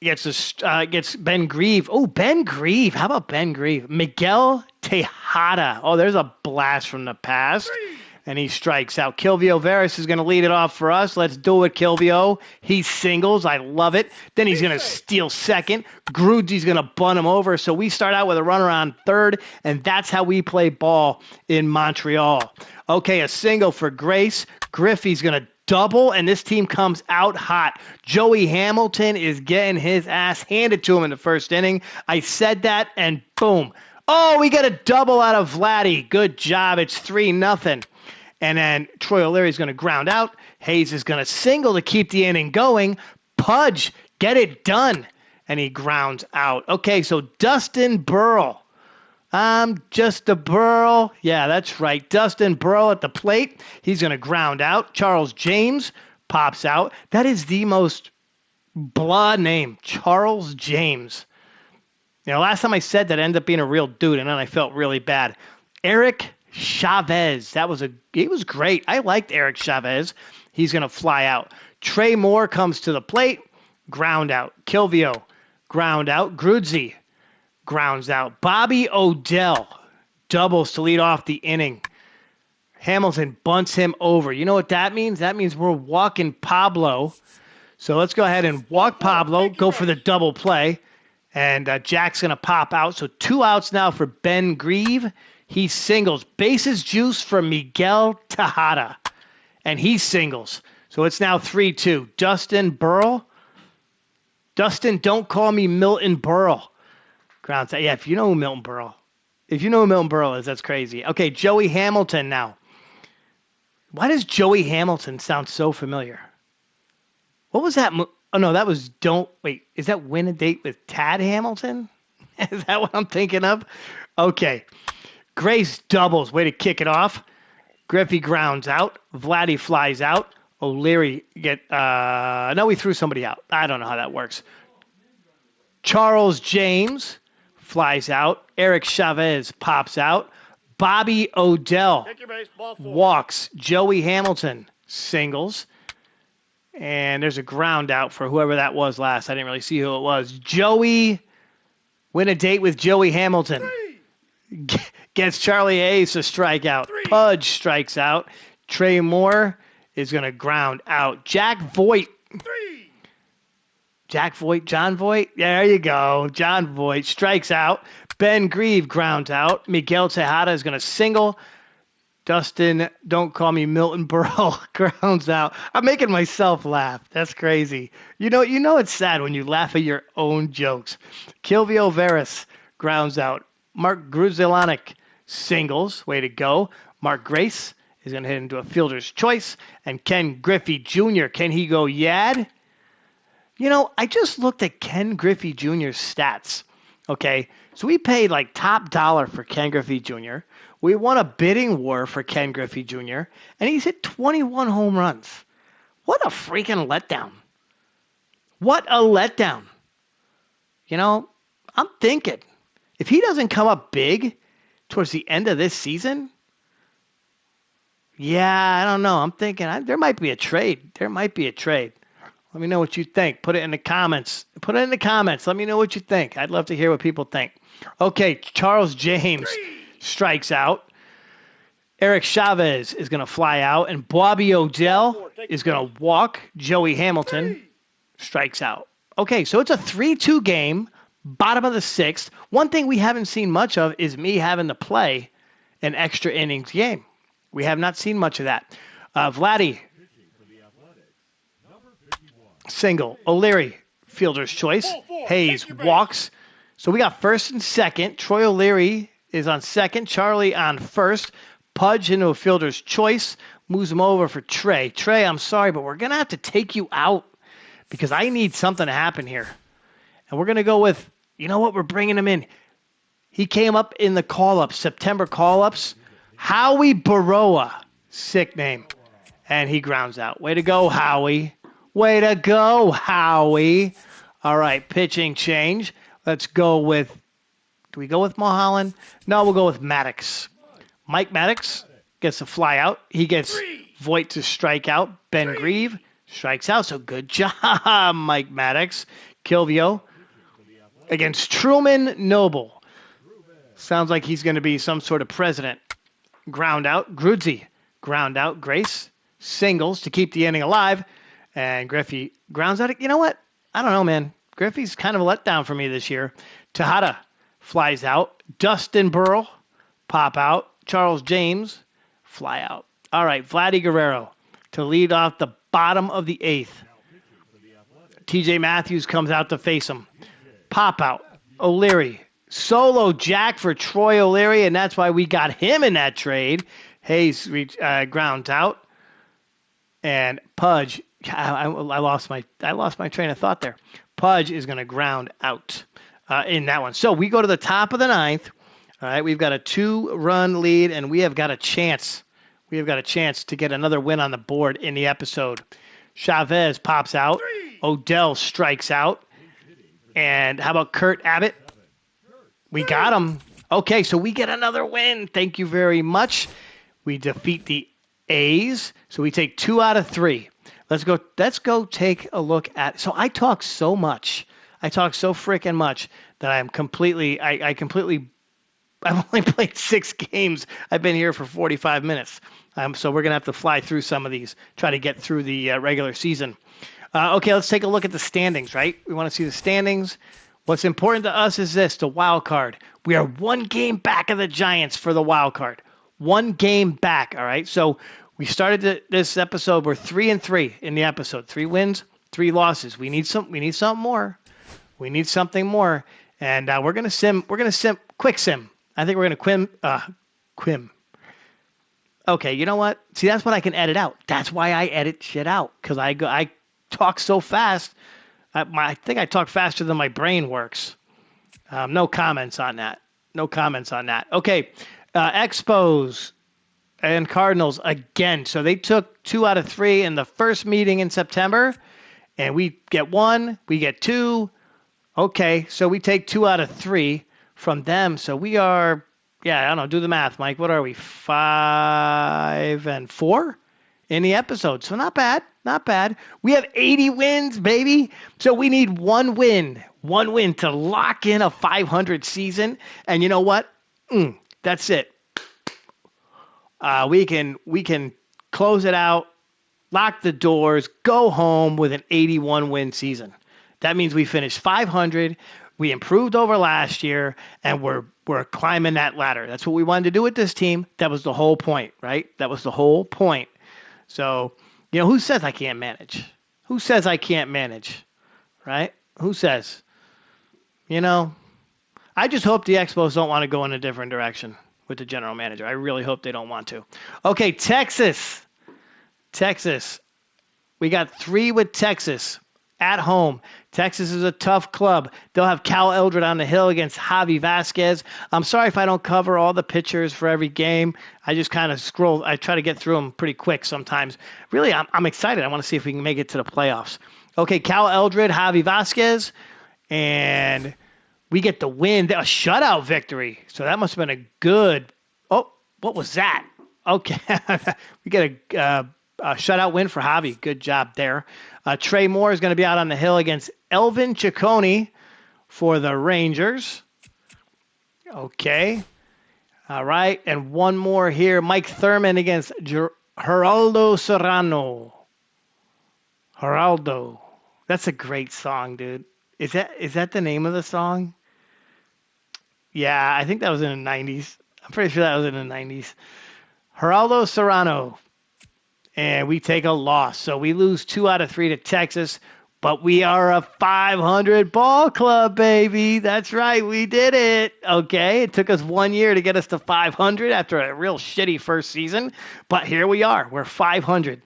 Gets Ben Grieve. Oh, Ben Grieve. How about Ben Grieve? Miguel Tejada. Oh, there's a blast from the past. 3. And he strikes out. Kilvio Veras is going to lead it off for us. Let's do it, Kilvio. He singles. I love it. Then he's going to steal second. Grudzi's going to bunt him over. So we start out with a runner on third, and that's how we play ball in Montreal. Okay, a single for Grace. Griffey's going to double, and this team comes out hot. Joey Hamilton is getting his ass handed to him in the first inning. I said that, and boom. Oh, we got a double out of Vladdy. Good job. It's 3-0. And then Troy O'Leary's going to ground out. Hayes is going to single to keep the inning going. Pudge, get it done. And he grounds out. Okay, so Dustin Burrell. I'm just a Burrell. Yeah, that's right. Dustin Burrell at the plate. He's going to ground out. Charles James pops out. That is the most blah name, Charles James. You know, last time I said that, it ended up being a real dude, and then I felt really bad. Eric Chavez. He was great. I liked Eric Chavez. He's going to fly out. Trey Moore comes to the plate. Ground out. Kilvio. Ground out. Grudzi. Grounds out. Bobby Odell doubles to lead off the inning. Hamilton bunts him over. You know what that means? That means we're walking Pablo. So let's go ahead and walk Pablo, go for the double play. And Jack's going to pop out. So 2 outs now for Ben Grieve. He singles. Bases juice for Miguel Tejada. And he singles. So it's now 3-2. Dustin Burrell. Dustin, don't call me Milton Berle. Grounds out. Yeah, if you know who Milton Berle. If you know who Milton Berle is, that's crazy. Okay, Joey Hamilton now. Why does Joey Hamilton sound so familiar? What was that? Oh, no, that was wait, is that Win a Date with Tad Hamilton? Is that what I'm thinking of? Okay. Grace doubles. Way to kick it off. Griffey grounds out. Vladdy flies out. O'Leary no, we threw somebody out. I don't know how that works. Charles James flies out. Eric Chavez pops out. Bobby Odell Take your base. Ball 4. walks. Joey Hamilton singles. And there's a ground out for whoever that was last. I didn't really see who it was. Joey, Win a Date with Joey Hamilton. 3. Gets Charlie Hayes to strike out. 3. Pudge strikes out. Trey Moore is going to ground out. Jack Voigt. 3. John Voigt. There you go. John Voigt strikes out. Ben Grieve grounds out. Miguel Tejada is going to single. Dustin, don't call me Milton Berle, grounds out. I'm making myself laugh. That's crazy. You know it's sad when you laugh at your own jokes. Kilvio Veras grounds out. Mark Grudzielanek singles. Way to go. Mark Grace is going to hit into a fielder's choice. And Ken Griffey Jr., can he go yad? I just looked at Ken Griffey Jr.'s stats. Okay, so we paid like top dollar for Ken Griffey Jr. We won a bidding war for Ken Griffey Jr., and he's hit 21 home runs. What a freaking letdown. What a letdown. I'm thinking, if he doesn't come up big towards the end of this season, I don't know. I'm thinking there might be a trade. Let me know what you think. Put it in the comments. Let me know what you think. I'd love to hear what people think. Okay, Charles James strikes out. Eric Chavez is going to fly out. And Bobby Odell is going to walk. Joey Hamilton strikes out. Okay, so it's a 3-2 game, bottom of the 6th. One thing we haven't seen much of is me having to play an extra innings game. We have not seen much of that. Vladdy, single. O'Leary, fielder's choice. Hayes walks. So we got first and second. Troy O'Leary is on second. Charlie on first. Pudge into a fielder's choice. Moves him over for Trey. Trey, I'm sorry, but we're going to have to take you out because I need something to happen here. And we're going to go with, we're bringing him in. He came up in the call-ups, September call-ups. Howie Baroa, sick name. And he grounds out. Way to go, Howie. Way to go, Howie. All right, pitching change. Let's go with, do we go with Mulholland? No, we'll go with Maddox. Mike Maddox gets a fly out. He gets Voigt to strike out. Ben Grieve strikes out. So good job, Mike Maddox. Kilvio against Truman Noble. Sounds like he's going to be some sort of president. Ground out. Grudzy. Ground out. Grace. Singles to keep the inning alive. And Griffey grounds out. You know what? I don't know, man. Griffey's kind of a letdown for me this year. Tejada flies out. Dustin Burrell pop out. Charles James fly out. All right, Vladdy Guerrero to lead off the bottom of the 8th. TJ Matthews comes out to face him. Pop out. O'Leary. Solo jack for Troy O'Leary, and that's why we got him in that trade. Hayes grounds out. And Pudge, I lost my train of thought there. Pudge is going to ground out in that one. So we go to the top of the 9th. All right, we've got a 2-run lead, and we have got a chance. We have got a chance to get another win on the board in the episode. Chavez pops out. Odell strikes out. And how about Kurt Abbott? We got him. Okay, so we get another win. Thank you very much. We defeat the A's, so we take 2 out of 3. Let's go take a look at. So I talk so much. I talk so freaking much that I've only played 6 games. I've been here for 45 minutes. So we're going to have to fly through some of these, try to get through the regular season. Okay, let's take a look at the standings, right? We want to see the standings. What's important to us is this, the wild card. We are one game back of the Giants for the wild card. One game back, all right? So we started this episode. We're 3-3 in the episode. 3 wins, 3 losses. We need something more. We need something more. And we're going to quick sim. I think we're going to quim. Okay, you know what? See, that's what I can edit out. That's why I edit shit out, because I talk so fast. I think I talk faster than my brain works. No comments on that. No comments on that. Okay, Expos and Cardinals again. So they took 2 out of 3 in the first meeting in September, and we get 1, we get 2. Okay, so we take 2 out of 3 from them. So we are, I don't know, do the math, Mike. What are we, 5-4 in the episode? So not bad, not bad. We have 80 wins, baby. So we need one win to lock in a 500 season. And you know what? That's it. We can close it out, lock the doors, go home with an 81 win season. That means we finished 500. We improved over last year, and we're climbing that ladder. That's what we wanted to do with this team. That was the whole point, right? That was the whole point. So, who says I can't manage? Who says I can't manage, right? Who says? I just hope the Expos don't want to go in a different direction with the general manager. I really hope they don't want to. Okay, Texas. We got 3 with Texas. At home. Texas is a tough club. They'll have Cal Eldred on the hill against Javi Vasquez. I'm sorry if I don't cover all the pitchers for every game. I just kind of scroll. I try to get through them pretty quick sometimes. Really, I'm excited. I want to see if we can make it to the playoffs. Okay, Cal Eldred, Javi Vasquez, and we get the win. A shutout victory. So that must have been a good. Oh, what was that? Okay. We get a shutout win for Javi. Good job there. Trey Moore is going to be out on the hill against Elvin Ciccone for the Rangers. Okay. All right. And one more here. Mike Thurman against Geraldo Serrano. Geraldo. That's a great song, dude. Is that the name of the song? Yeah, I think that was in the 90s. I'm pretty sure that was in the 90s. Geraldo Serrano. And we take a loss. So we lose 2 out of 3 to Texas, but we are a 500 ball club, baby. That's right. We did it. Okay. It took us 1 year to get us to 500 after a real shitty first season, but here we are. We're 500.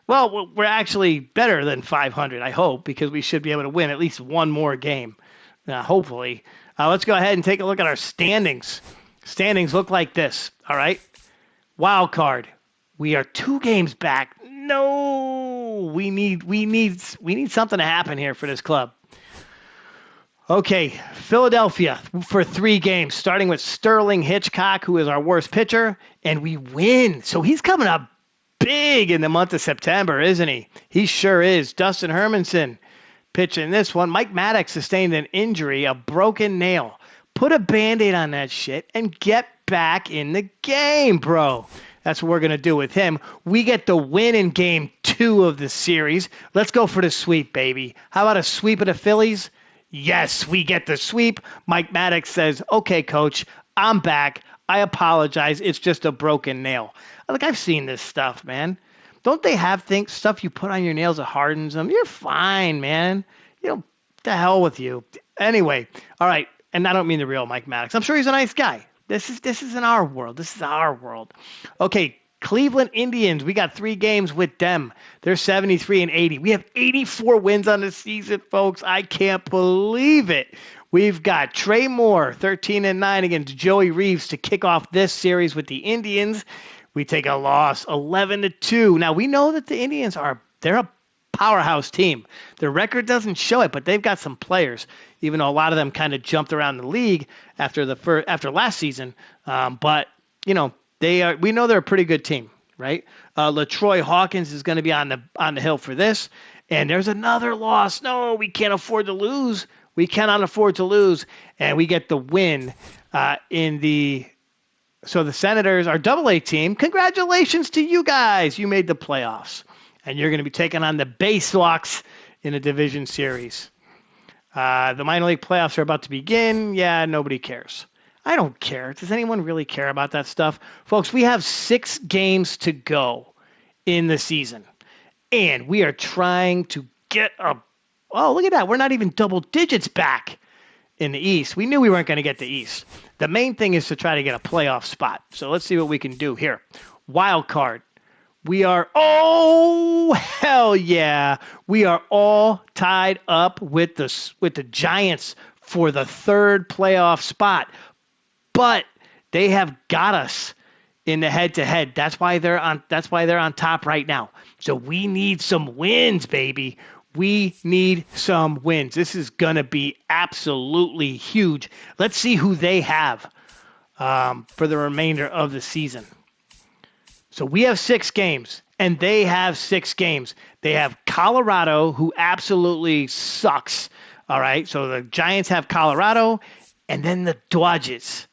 Well, we're actually better than 500, I hope, because we should be able to win at least one more game, hopefully. Let's go ahead and take a look at our standings. Standings look like this. All right. Wild card. We are 2 games back. No, we need something to happen here for this club. Okay, Philadelphia for 3 games, starting with Sterling Hitchcock, who is our worst pitcher, and we win. So he's coming up big in the month of September, isn't he? He sure is. Dustin Hermanson pitching this one. Mike Maddox sustained an injury, a broken nail. Put a Band-Aid on that shit and get back in the game, bro. That's what we're going to do with him. We get the win in game 2 of the series. Let's go for the sweep, baby. How about a sweep of the Phillies? Yes, we get the sweep. Mike Maddox says, okay, coach, I'm back. I apologize. It's just a broken nail. Look, I've seen this stuff, man. Don't they have stuff you put on your nails that hardens them? You're fine, man. The hell with you. Anyway, all right. And I don't mean the real Mike Maddox. I'm sure he's a nice guy. This is in our world. This is our world. Okay, Cleveland Indians. We got 3 games with them. They're 73-80. We have 84 wins on the season, folks. I can't believe it. We've got Trey Moore, 13-9 against Joey Reeves to kick off this series with the Indians. We take a loss, 11-2. Now we know that the Indians they're a powerhouse team. Their record doesn't show it, but they've got some players, even though a lot of them kind of jumped around the league after last season. But we know they're a pretty good team, right? LaTroy Hawkins is going to be on the hill for this. And there's another loss. No, we can't afford to lose. We cannot afford to lose. And we get the win so the Senators, our Double-A team, congratulations to you guys. You made the playoffs. And you're going to be taking on the Bay Sox in a division series. The minor league playoffs are about to begin. Yeah, nobody cares. I don't care. Does anyone really care about that stuff? Folks, we have 6 games to go in the season. And we are trying to get a. Oh, look at that. We're not even double digits back in the East. We knew we weren't going to get the East. The main thing is to try to get a playoff spot. So let's see what we can do here. Wild card. We are, oh, hell yeah. We are all tied up with the Giants for the 3rd playoff spot. But they have got us in the head-to-head. That's why they're on top right now. So we need some wins, baby. We need some wins. This is going to be absolutely huge. Let's see who they have for the remainder of the season. So we have 6 games, and they have 6 games. They have Colorado, who absolutely sucks. All right, so the Giants have Colorado, and then the Dodgers.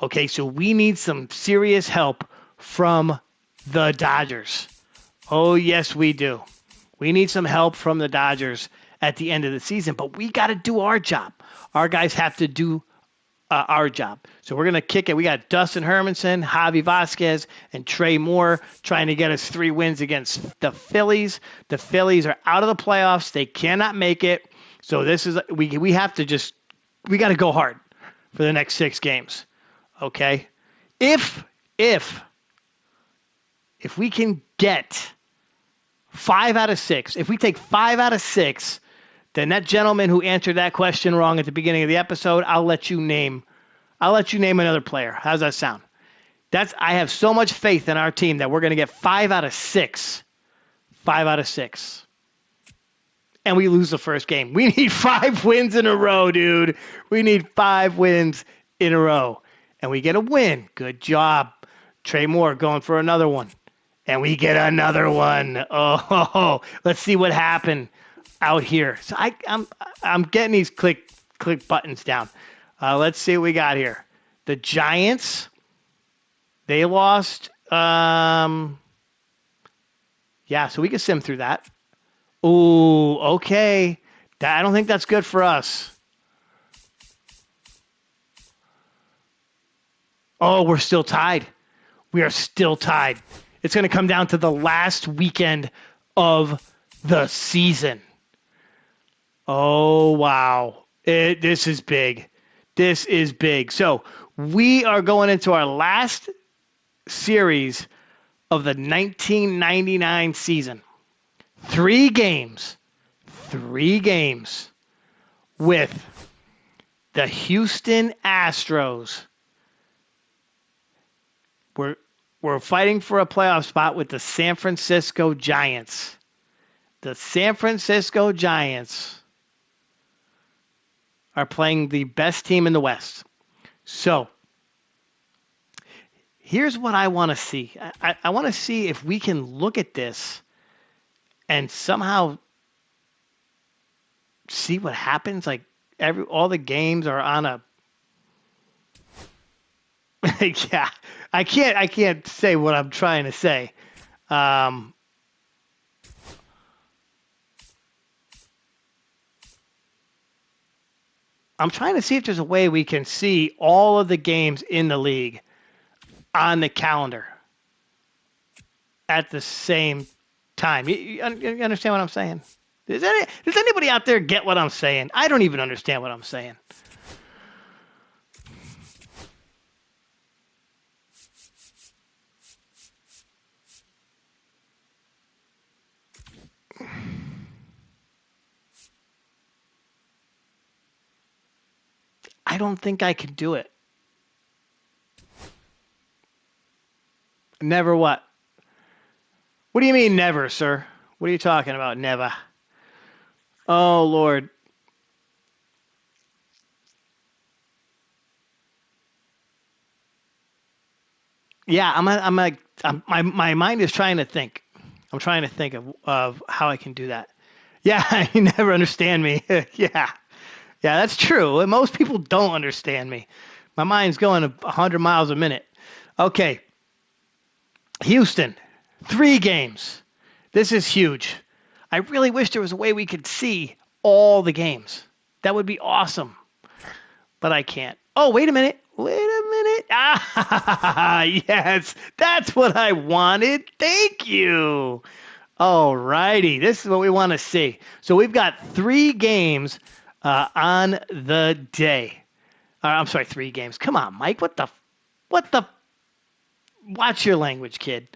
Okay, so we need some serious help from the Dodgers. Oh, yes, we do. We need some help from the Dodgers at the end of the season, but we got to do our job. Our guys have to do our job. So we're going to kick it. We got Dustin Hermanson, Javi Vasquez, and Trey Moore trying to get us 3 wins against the Phillies. The Phillies are out of the playoffs. They cannot make it. So this is we have to just we got to go hard for the next 6 games. Okay? If we can get 5 out of 6, if we take 5 out of 6, then that gentleman who answered that question wrong at the beginning of the episode, I'll let you name another player. How's that sound? I have so much faith in our team that we're going to get 5 out of 6. 5 out of 6. And we lose the first game. We need 5 wins in a row, dude. We need 5 wins in a row. And we get a win. Good job. Trey Moore going for another one. And we get another one. Oh, let's see what happened out here. So I'm getting these click buttons down. Let's see what we got here. The Giants, they lost. Yeah, so we can sim through that. Ooh, okay. I don't think that's good for us. Oh, we're still tied. We are still tied. It's going to come down to the last weekend of the season. Oh, wow. This is big. This is big. So we are going into our last series of the 1999 season. 3 games with the Houston Astros. We're fighting for a playoff spot with the San Francisco Giants. The San Francisco Giants are playing the best team in the West. So here's what I want to see. I want to see if we can look at this and somehow see what happens. Like all the games are on a. Yeah, I can't say what I'm trying to say. I'm trying to see if there's a way we can see all of the games in the league on the calendar at the same time. You understand what I'm saying? Does anybody out there get what I'm saying? I don't even understand what I'm saying. I don't think I can do it. Never what? What do you mean never, sir? What are you talking about, never? Oh, Lord. Yeah, my mind is trying to think. I'm trying to think of how I can do that. Yeah, you never understand me. Yeah. Yeah, that's true. Most people don't understand me. My mind's going 100 miles a minute. Okay. Houston, 3 games. This is huge. I really wish there was a way we could see all the games. That would be awesome. But I can't. Oh, wait a minute. Ah, yes. That's what I wanted. Thank you. All righty. This is what we want to see. So we've got 3 games on the day. I'm sorry, 3 games. Come on, Mike. What the? Watch your language, kid.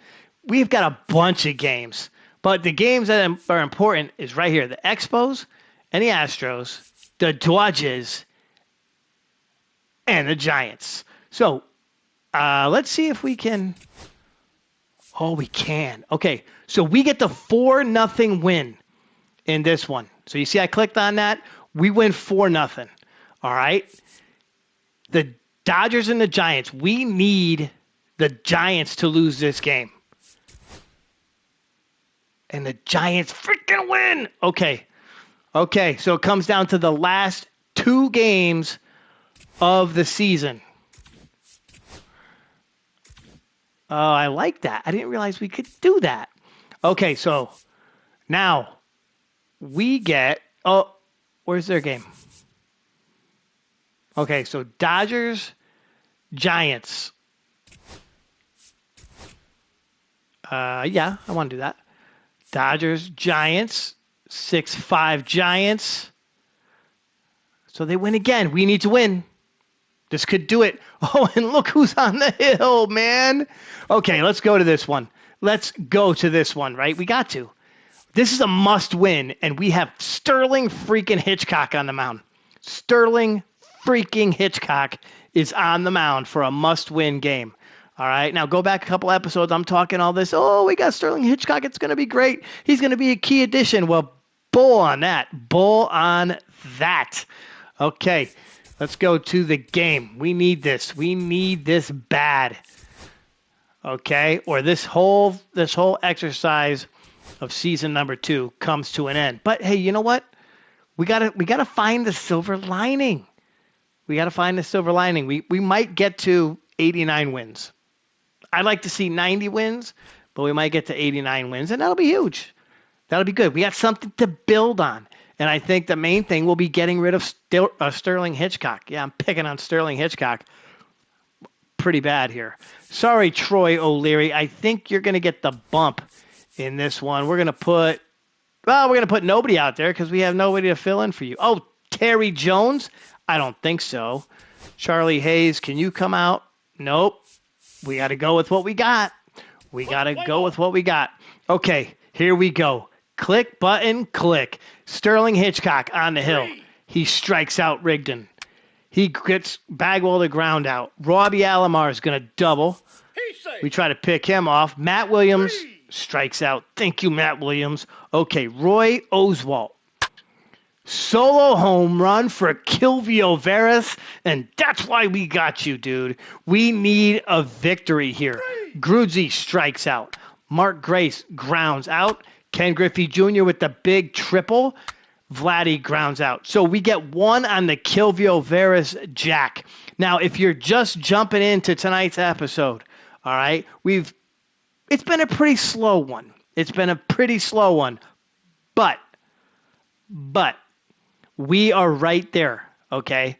We've got a bunch of games. But the games that are important is right here. The Expos and the Astros, the Dodgers, and the Giants. So let's see if we can. Oh, we can. Okay, so we get the 4-0 win in this one. So you see I clicked on that. We win 4-0. All right? The Dodgers and the Giants. We need the Giants to lose this game. And the Giants freaking win. Okay, so it comes down to the last 2 games of the season. Oh, I like that. I didn't realize we could do that. Okay, so now we get... Oh, where's their game? Okay, so Dodgers, Giants. Yeah, I want to do that. Dodgers, Giants, 6-5 Giants. So they win again. We need to win. This could do it. Oh, and look who's on the hill, man. Okay, let's go to this one. Right? We got to. This is a must win, and we have Sterling freaking Hitchcock on the mound. Sterling freaking Hitchcock is on the mound for a must win game. All right, now go back a couple episodes. I'm talking all this. Oh, we got Sterling Hitchcock. It's going to be great. He's going to be a key addition. Well, bull on that. Okay, let's go to the game. We need this. We need this bad. Okay, or this whole exercise of season number 2 comes to an end. But hey, you know what? We gotta find the silver lining. We might get to 89 wins. I'd like to see 90 wins, but we might get to 89 wins, and that'll be huge. That'll be good. We got something to build on. And I think the main thing will be getting rid of Sterling Hitchcock. Yeah, I'm picking on Sterling Hitchcock pretty bad here. Sorry, Troy O'Leary. I think you're going to get the bump in this one. We're going to put nobody out there because we have nobody to fill in for you. Oh, Terry Jones? I don't think so. Charlie Hayes, can you come out? Nope. We got to go with what we got. Okay, here we go. Click button, click. Sterling Hitchcock on the hill. He strikes out Rigdon. He gets Bagwell the ground out. Robbie Alomar is going to double. We try to pick him off. Matt Williams strikes out. Thank you, Matt Williams. Okay, Roy Oswalt. Solo home run for Kilvio Veras, and that's why we got you, dude. We need a victory here. Grudzy strikes out. Mark Grace grounds out. Ken Griffey Jr. with the big triple. Vladdy grounds out. So we get 1 on the Kilvio Veras jack. Now, if you're just jumping into tonight's episode, all right, it's been a pretty slow one. But we are right there, okay?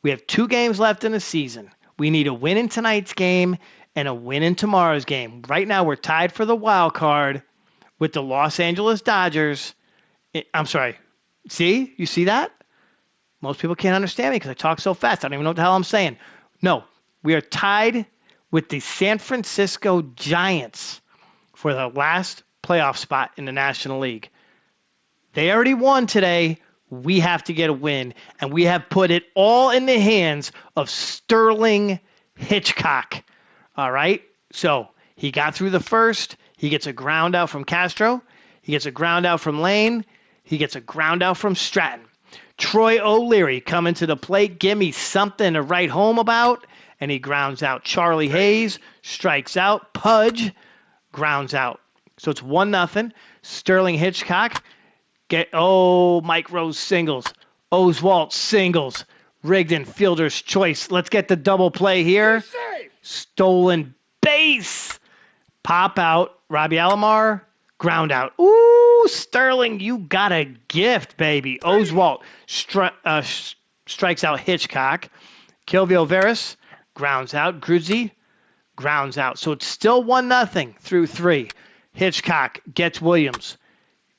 We have 2 games left in the season. We need a win in tonight's game and a win in tomorrow's game. Right now, we're tied for the wild card with the Los Angeles Dodgers. I'm sorry. See? You see that? Most people can't understand me because I talk so fast. I don't even know what the hell I'm saying. No, we are tied with the San Francisco Giants for the last playoff spot in the National League. They already won today. We have to get a win, and we have put it all in the hands of Sterling Hitchcock. All right? So he got through the first. He gets a ground out from Castro. He gets a ground out from Lane. He gets a ground out from Stratton. Troy O'Leary coming to the plate. Give me something to write home about. And he grounds out. Charlie Hayes strikes out. Pudge grounds out. So it's 1-0. Sterling Hitchcock. Mike Rose singles. Oswalt singles. Rigdon fielder's choice. Let's get the double play here. Stolen base. Pop out. Robbie Alomar. Ground out. Ooh, Sterling, you got a gift, baby. Oswalt strikes out Hitchcock. Kilvio Veras grounds out. Gruzzi grounds out. So it's still 1-0 through 3. Hitchcock gets Williams.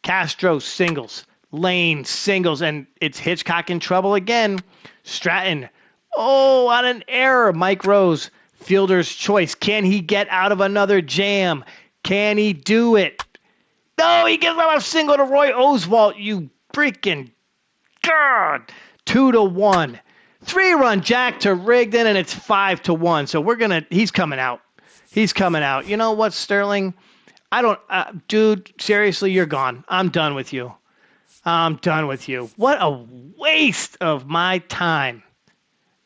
Castro singles. Lane singles. And it's Hitchcock in trouble again. Stratton. Oh, on an error. Mike Rose. Fielder's choice. Can he get out of another jam? Can he do it? No, he gives out a single to Roy Oswalt. You freaking God. 2-1. 3-run jack to Rigdon, and it's 5-1. So he's coming out. He's coming out. You know what, Sterling? Dude, seriously, you're gone. I'm done with you. I'm done with you. What a waste of my time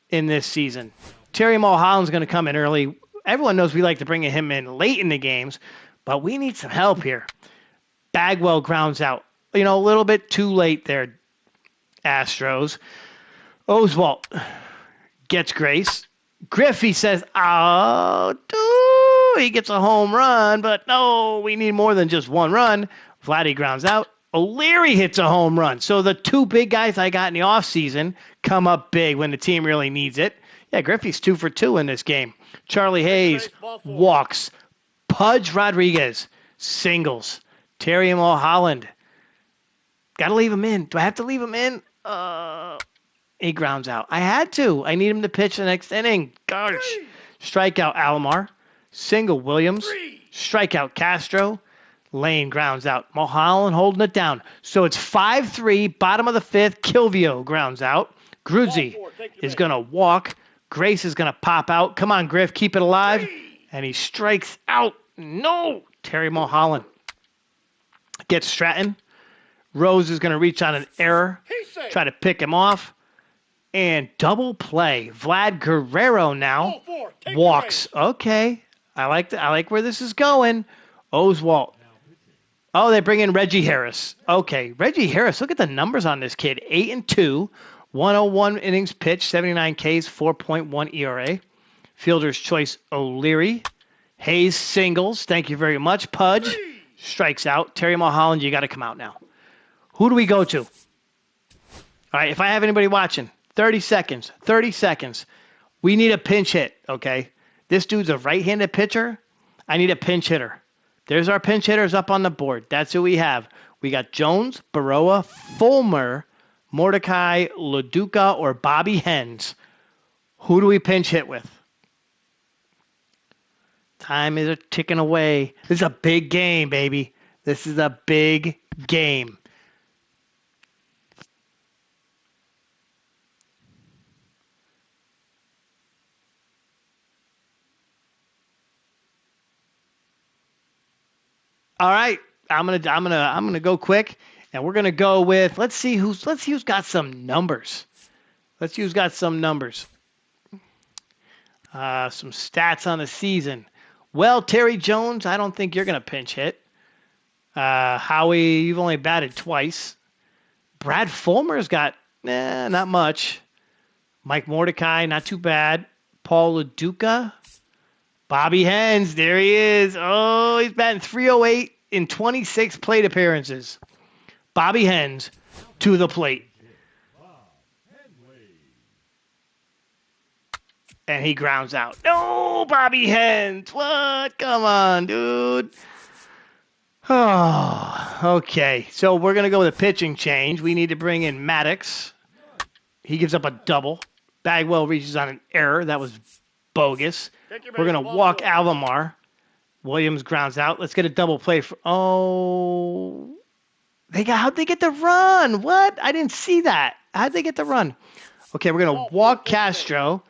in this season. Terry Mulholland's going to come in early. Everyone knows we like to bring him in late in the games, but we need some help here. Bagwell grounds out. A little bit too late there, Astros. Oswalt gets Grace. Griffey says, oh, dude, he gets a home run, but no, we need more than just one run. Vladdy grounds out. O'Leary hits a home run. So the two big guys I got in the offseason come up big when the team really needs it. Yeah, Griffey's 2 for 2 in this game. Charlie Hayes walks. Pudge Rodriguez singles. Terry Mulholland. Got to leave him in. Do I have to leave him in? He grounds out. I had to. I need him to pitch the next inning. Gosh. Strikeout Alomar. Single Williams. Strikeout Castro. Lane grounds out. Mulholland holding it down. So it's 5-3. Bottom of the 5th. Kilvio grounds out. Gruzzi is going to walk. Grace is going to pop out. Come on, Griff. Keep it alive. And he strikes out. No. Terry Mulholland gets Stratton. Rose is going to reach on an error. Try to pick him off. And double play. Vlad Guerrero now walks. Okay. I like where this is going. Oswalt. Oh, they bring in Reggie Harris. Okay. Reggie Harris. Look at the numbers on this kid. 8-2. 101 innings pitched. 79 Ks. 4.1 ERA. Fielder's choice O'Leary. Hayes singles. Thank you very much. Pudge strikes out. Terry Mulholland, you got to come out now. Who do we go to? All right. If I have anybody watching. 30 seconds. 30 seconds. We need a pinch hit, okay? This dude's a right-handed pitcher. I need a pinch hitter. There's our pinch hitters up on the board. That's who we have. We got Jones, Baroa, Fulmer, Mordecai, LaDuca, or Bobby Hens. Who do we pinch hit with? Time is ticking away. This is a big game, baby. This is a big game. All right, I'm gonna go quick, and we're gonna go with let's see who's got some numbers. Let's see who's got some numbers. Some stats on the season. Well, Terry Jones, I don't think you're gonna pinch hit. Howie, you've only batted twice. Brad Fulmer's got not much. Mike Mordecai, not too bad. Paul LaDuca. Bobby Hens, there he is. Oh, he's batting .308 in 26 plate appearances. Bobby Hens to the plate. And he grounds out. No, Bobby Hens. What? Come on, dude. Oh, okay. So we're going to go with a pitching change. We need to bring in Maddox. He gives up a double. Bagwell reaches on an error. That was bogus. We're going to walk Alomar. Williams grounds out. Let's get a double play. How'd they get the run? What? I didn't see that. How'd they get the run? Okay, we're going to walk Castro.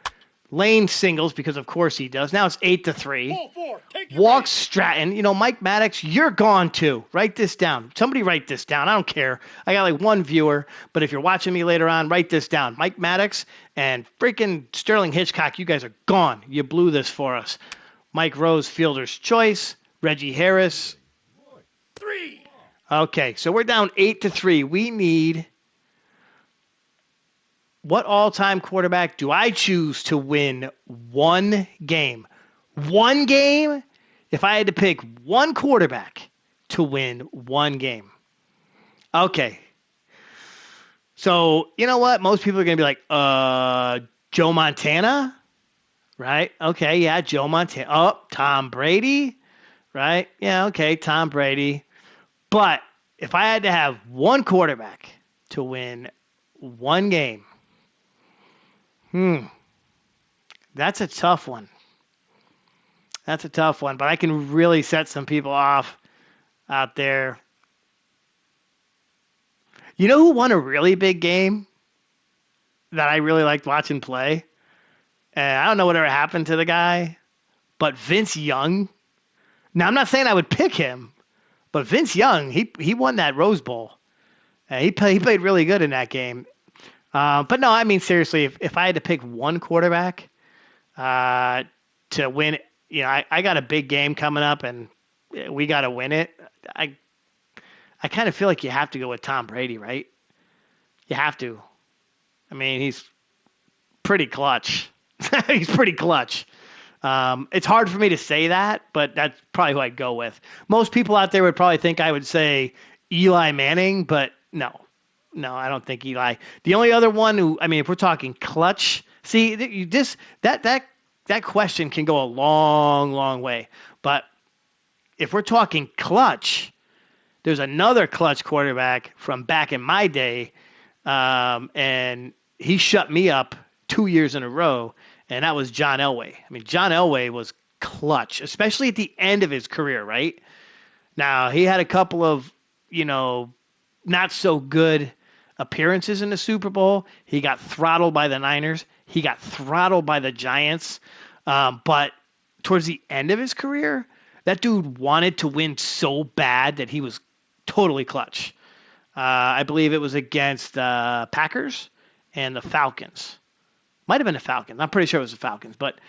Lane singles because, of course, he does. Now it's 8-3. Walk Stratton. Mike Maddox, you're gone too. Write this down. Somebody write this down. I don't care. I got like one viewer, but if you're watching me later on, write this down. Mike Maddox and freaking Sterling Hitchcock, you guys are gone. You blew this for us. Mike Rose, fielder's choice. Reggie Harris. 3. Okay, so we're down 8-3. We need... What all-time quarterback do I choose to win one game? One game? If I had to pick one quarterback to win one game. Okay. So, you know what? Most people are going to be like, Joe Montana, right? Okay, yeah, Joe Montana. Oh, Tom Brady, right? Yeah, okay, Tom Brady. But if I had to have one quarterback to win one game, hmm, that's a tough one. That's a tough one, but I can really set some people off out there. You know who won a really big game that I really liked watching play? And I don't know whatever happened to the guy, but Vince Young. Now, I'm not saying I would pick him, but Vince Young, he won that Rose Bowl. He played really good in that game. But no, I mean, seriously, if I had to pick one quarterback uh, to win, I got a big game coming up and we got to win it. I, I kind of feel like you have to go with Tom Brady, right? You have to. I mean, he's pretty clutch. He's pretty clutch. It's hard for me to say that, but that's probably who I'd go with. Most people out there would probably think I would say Eli Manning, but no. No, I don't think Eli. The only other one who, I mean, if we're talking clutch, see, that question can go a long, long way. But if we're talking clutch, there's another clutch quarterback from back in my day, and he shut me up 2 years in a row, and that was John Elway. I mean, John Elway was clutch, especially at the end of his career, right? Now, he had a couple of, not so good appearances in the Super Bowl. He got throttled by the Niners. He got throttled by the Giants. But towards the end of his career, that dude wanted to win so bad that he was totally clutch. I believe it was against Packers and the Falcons. Might have been the Falcons. I'm pretty sure it was the Falcons. But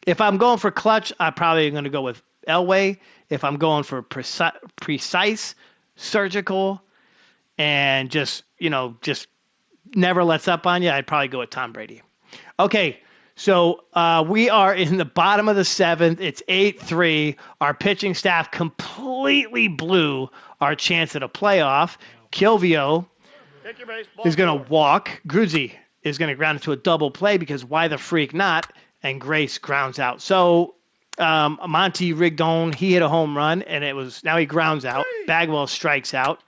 if I'm going for clutch, I'm probably going to go with Elway. If I'm going for precise, surgical, and just never lets up on you, I'd probably go with Tom Brady. Okay, so we are in the bottom of the seventh. It's 8-3. Our pitching staff completely blew our chance at a playoff. Kilvio is going to walk. Gruzzi is going to ground into a double play because why the freak not? And Grace grounds out. So Monty Rigdon, he hit a home run, and now he grounds out. Bagwell strikes out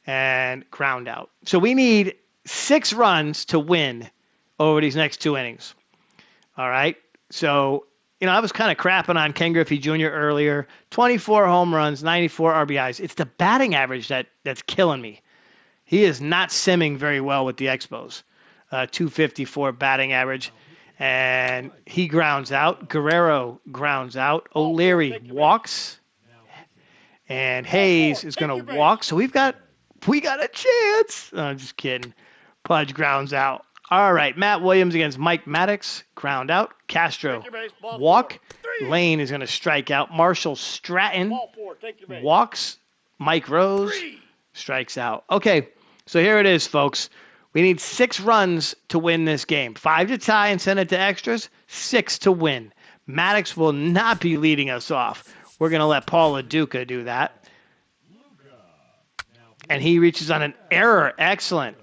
and ground out. So we need 6 runs to win over these next 2 innings. All right. So, I was kind of crapping on Ken Griffey Jr. earlier. 24 home runs, 94 RBIs. It's the batting average that's killing me. He is not simming very well with the Expos. 254 batting average. And he grounds out. Guerrero grounds out. O'Leary walks. And Hayes is going to walk. So we got a chance. Oh, I'm just kidding. Pudge grounds out. All right, Matt Williams against Mike Maddox, ground out. Castro, walk. Lane is going to strike out. Marshall Stratton walks. Mike Rose strikes out. Okay, so here it is, folks. We need 6 runs to win this game. 5 to tie and send it to extras. 6 to win. Maddox will not be leading us off. We're going to let Paul LaDuca do that. And he reaches on an error. Excellent.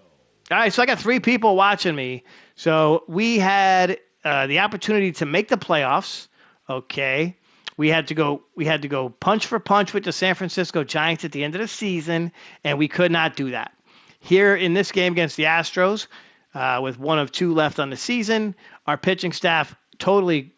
All right, so I got 3 people watching me. So we had the opportunity to make the playoffs. Okay, we had to go punch for punch with the San Francisco Giants at the end of the season, and we could not do that. Here in this game against the Astros, with 1 of 2 left on the season, our pitching staff totally.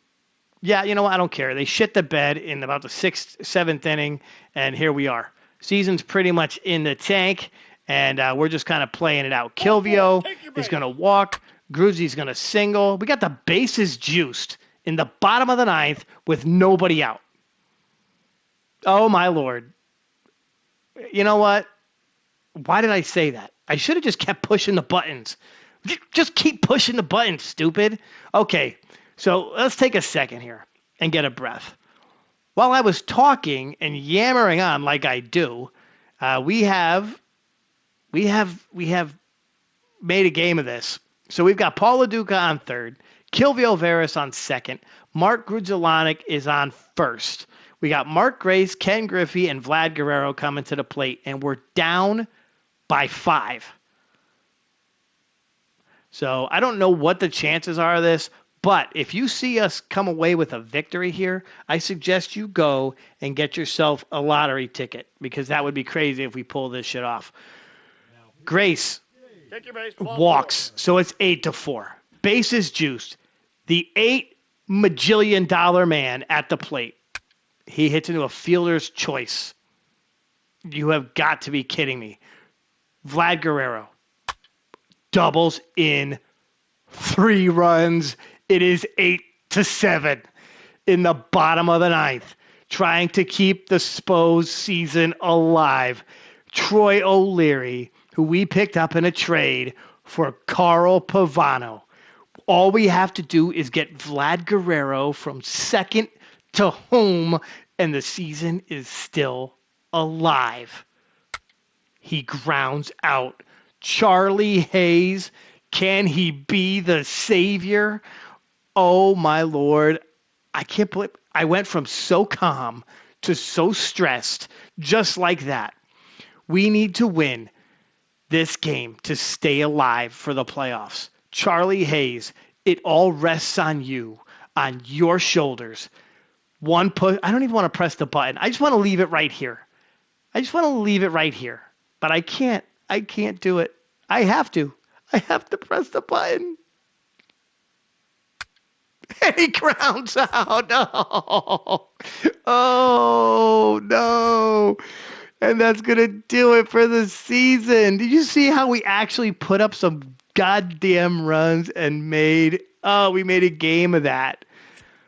Yeah, you know what? I don't care. They shit the bed in about the 6th, 7th inning, and here we are. Season's pretty much in the tank. And we're just kind of playing it out. Kilvio is going to walk. Gruzzi's going to single. We got the bases juiced in the bottom of the 9th with nobody out. Oh, my Lord. You know what? Why did I say that? I should have just kept pushing the buttons. Just keep pushing the buttons, stupid. Okay, so let's take a second here and get a breath. While I was talking and yammering on like I do, we have made a game of this. So we've got Paul LaDuca on third, Kilvio Veras on second, Mark Grudzielanek is on first. We got Mark Grace, Ken Griffey, and Vlad Guerrero coming to the plate, and we're down by 5. So I don't know what the chances are of this, but if you see us come away with a victory here, I suggest you go and get yourself a lottery ticket because that would be crazy if we pull this shit off. Grace Take your base. walks, so it's 8-4. Bases juiced. The $8 majillion man at the plate. He hits into a fielder's choice. You have got to be kidding me. Vlad Guerrero doubles in 3 runs. It is 8-7 in the bottom of the ninth, trying to keep the Spos season alive. Troy O'Leary, who we picked up in a trade for Carl Pavano. All we have to do is get Vlad Guerrero from second to home, and the season is still alive. He grounds out. Charlie Hayes, can he be the savior? Oh, my Lord. I can't believe I went from so calm to so stressed just like that. We need to win this game to stay alive for the playoffs. Charlie Hayes, it all rests on you, on your shoulders. One push. I don't even want to press the button. I just want to leave it right here. But I can't do it. I have to press the button. And he grounds out. No. Oh, no. And that's going to do it for the season. Did you see how we actually put up some goddamn runs and we made a game of that?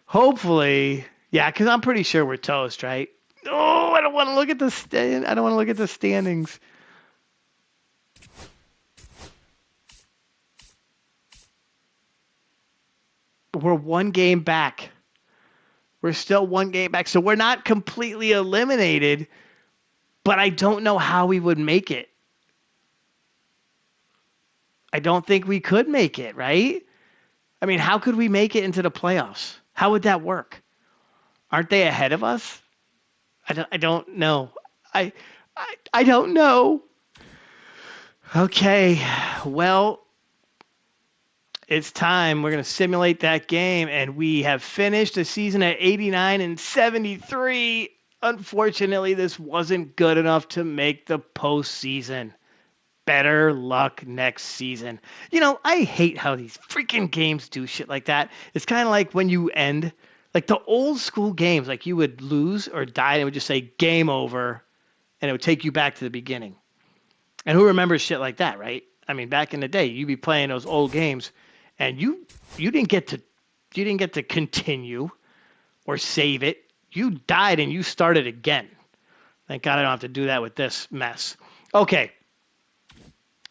Hopefully. Yeah, because I'm pretty sure we're toast, right? Oh, I don't want to look at the standings. We're 1 game back. We're still 1 game back. So we're not completely eliminated, but I don't know how we would make it. I don't think we could make it, right? I mean, how could we make it into the playoffs? How would that work? Aren't they ahead of us? I don't know. I don't know. Okay, well, it's time. We're going to simulate that game, and we have finished the season at 89-73. Unfortunately, this wasn't good enough to make the postseason. Better luck next season. You know, I hate how these freaking games do shit like that. It's kind of like when you end, like the old school games, like you would lose or die, and it would just say game over, and it would take you back to the beginning. And who remembers shit like that, right? I mean, back in the day, you'd be playing those old games, and you didn't get to continue or save it. You died and you started again. Thank God I don't have to do that with this mess. Okay.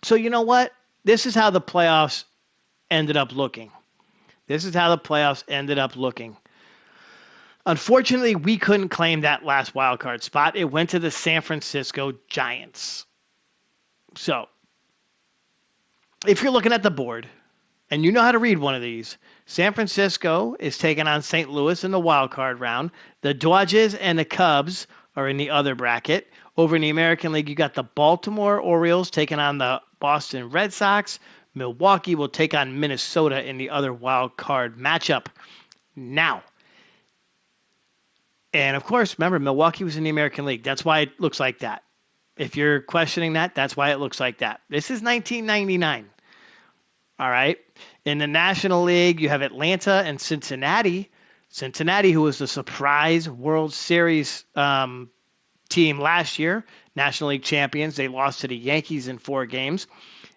So you know what? This is how the playoffs ended up looking. Unfortunately, we couldn't claim that last wild card spot. It went to the San Francisco Giants. So, if you're looking at the board and you know how to read one of these, San Francisco is taking on St. Louis in the wild card round. The Dodgers and the Cubs are in the other bracket. Over in the American League, you got the Baltimore Orioles taking on the Boston Red Sox. Milwaukee will take on Minnesota in the other wild card matchup. Now, and of course, remember, Milwaukee was in the American League. That's why it looks like that. If you're questioning that, that's why it looks like that. This is 1999. All right. In the National League, you have Atlanta and Cincinnati. Cincinnati, who was the surprise World Series team last year, National League champions. They lost to the Yankees in 4 games.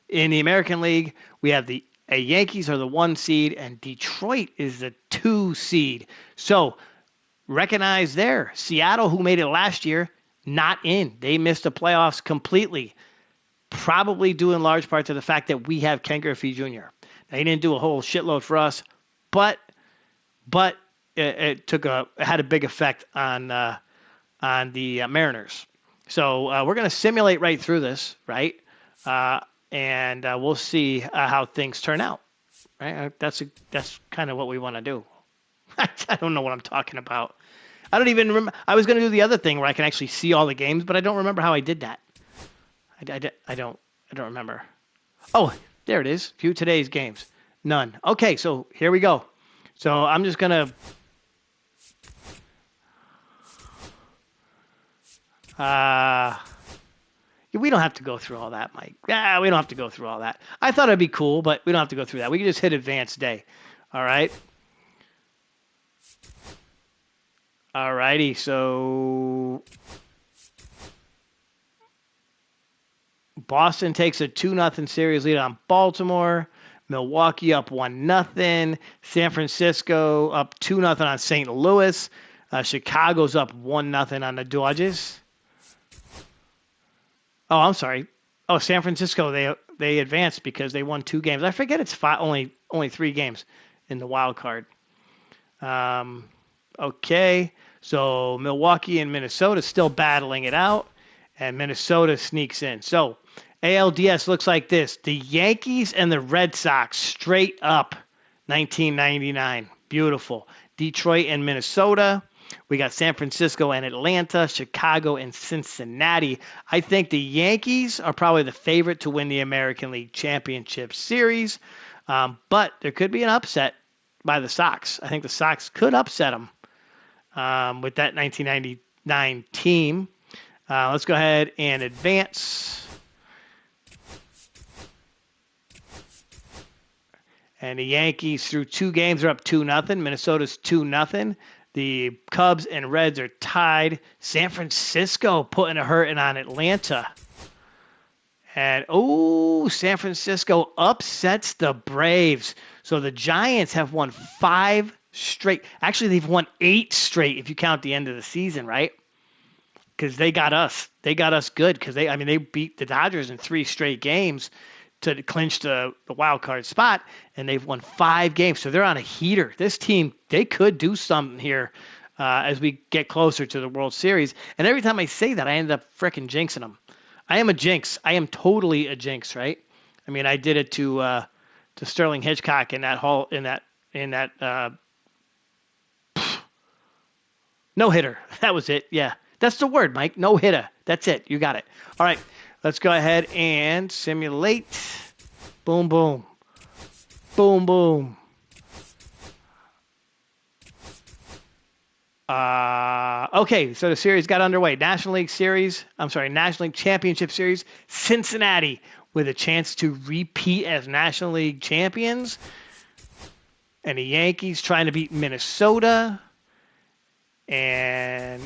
In the American League, we have the Yankees are the 1 seed, and Detroit is the 2 seed. So recognize there, Seattle, who made it last year, not in. They missed the playoffs completely. Probably due in large part to the fact that we have Ken Griffey Jr. Now, he didn't do a whole shitload for us, but it had a big effect on the Mariners. So we're going to simulate right through this, right? And we'll see how things turn out. Right? That's kind of what we want to do. I don't know what I'm talking about. I don't even remember. I was going to do the other thing where I can actually see all the games, but I don't remember how I did that. I don't remember. Oh, there it is. View today's games. None. Okay, so here we go. So I'm just gonna. We don't have to go through all that, Mike. Yeah, we don't have to go through all that. I thought it'd be cool, but we don't have to go through that. We can just hit advanced day. All right. All righty. So Boston takes a 2-0 series lead on Baltimore. Milwaukee up 1-0. San Francisco up 2-0 on St. Louis. Chicago's up 1-0 on the Dodgers. Oh, I'm sorry. Oh, San Francisco, they advanced because they won 2 games. I forget it's only 3 games in the wild card. Okay, so Milwaukee and Minnesota still battling it out, and Minnesota sneaks in. So ALDS looks like this. The Yankees and the Red Sox straight up 1999. Beautiful. Detroit and Minnesota. We got San Francisco and Atlanta, Chicago and Cincinnati. I think the Yankees are probably the favorite to win the American League Championship Series, but there could be an upset by the Sox. I think the Sox could upset them with that 1999 team. Let's go ahead and advance. And the Yankees through 2 games are up 2-0. Minnesota's 2-0. The Cubs and Reds are tied. San Francisco putting a hurting on Atlanta. And, San Francisco upsets the Braves. So the Giants have won 5 straight. Actually, they've won 8 straight if you count the end of the season, right? Because they got us. They got us good because they beat the Dodgers in 3 straight games to clinch the wild card spot, and they've won 5 games. So they're on a heater. This team, they could do something here as we get closer to the World Series. And every time I say that, I end up frickin' jinxing them. I am a jinx. I am totally a jinx, right? I mean, I did it to Sterling Hitchcock in that no hitter. That was it. Yeah, that's the word, Mike. No hitter. That's it. You got it. All right. Let's go ahead and simulate. Boom, boom. Boom, boom. Okay, so the series got underway. National League Championship Series. Cincinnati with a chance to repeat as National League champions. And the Yankees trying to beat Minnesota. And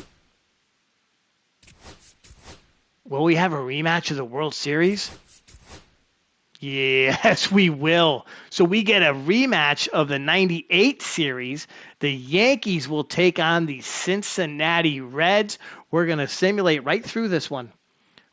will we have a rematch of the World Series? Yes, we will. So we get a rematch of the 98 series. The Yankees will take on the Cincinnati Reds. We're going to simulate right through this one.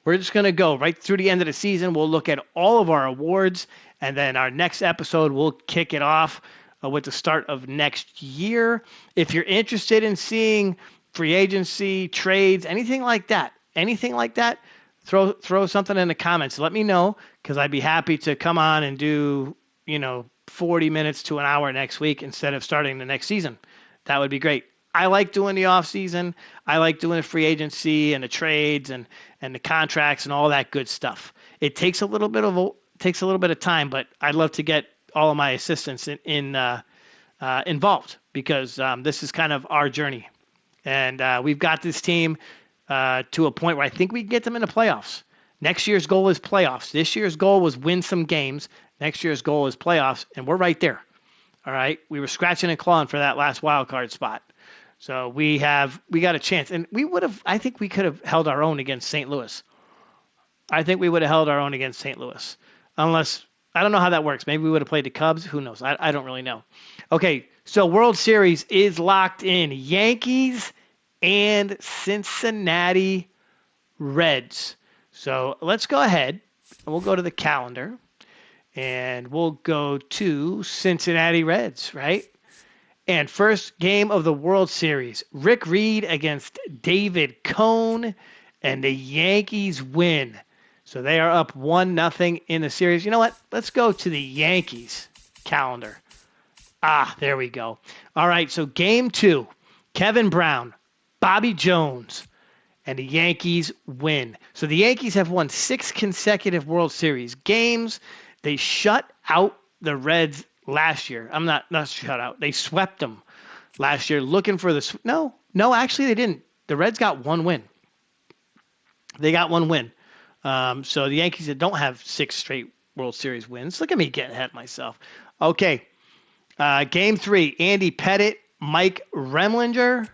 We're just going to go right through the end of the season. We'll look at all of our awards, and then our next episode, we'll kick it off with the start of next year. If you're interested in seeing free agency, trades, anything like that, throw something in the comments. Let me know, because I'd be happy to come on and do, 40 minutes to an hour next week instead of starting the next season. That would be great. I like doing the off season. I like doing the free agency and the trades and the contracts and all that good stuff. It takes a little bit of time, but I'd love to get all of my assistants involved, because this is kind of our journey, and we've got this team to a point where I think we can get them in the playoffs. Next year's goal is playoffs. This year's goal was win some games. Next year's goal is playoffs, and we're right there. All right, we were scratching and clawing for that last wild card spot, so we got a chance, and I think we could have held our own against St. Louis. Unless, I don't know how that works. Maybe we would have played the Cubs. Who knows? I don't really know. Okay, so World Series is locked in. Yankees and Cincinnati Reds. So let's go ahead and we'll go to the calendar and we'll go to Cincinnati Reds, right? And first game of the World Series, Rick Reed against David Cone, and the Yankees win. So they are up 1-0 in the series. You know what? Let's go to the Yankees calendar. There we go. All right, so game 2, Kevin Brown, Bobby Jones, and the Yankees win. So the Yankees have won 6 consecutive World Series games. They shut out the Reds last year. I'm not shut out. They swept them last year looking for the no, actually they didn't. The Reds got one win. They got one win. So the Yankees that don't have 6 straight World Series wins. Look at me getting ahead of myself. Okay. Game 3, Andy Pettitte, Mike Remlinger,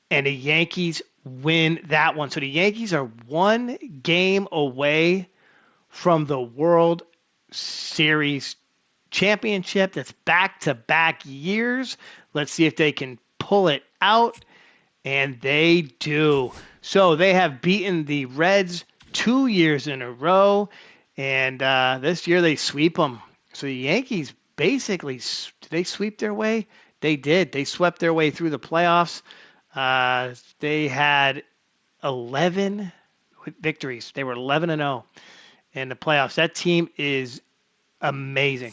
and the Yankees win that one. So the Yankees are 1 game away from the World Series championship. That's back-to-back years. Let's see if they can pull it out. And they do. So they have beaten the Reds 2 years in a row. And this year they sweep them. So the Yankees basically, did they sweep their way? They did. They swept their way through the playoffs. They had 11 victories. They were 11-0 in the playoffs. That team is amazing.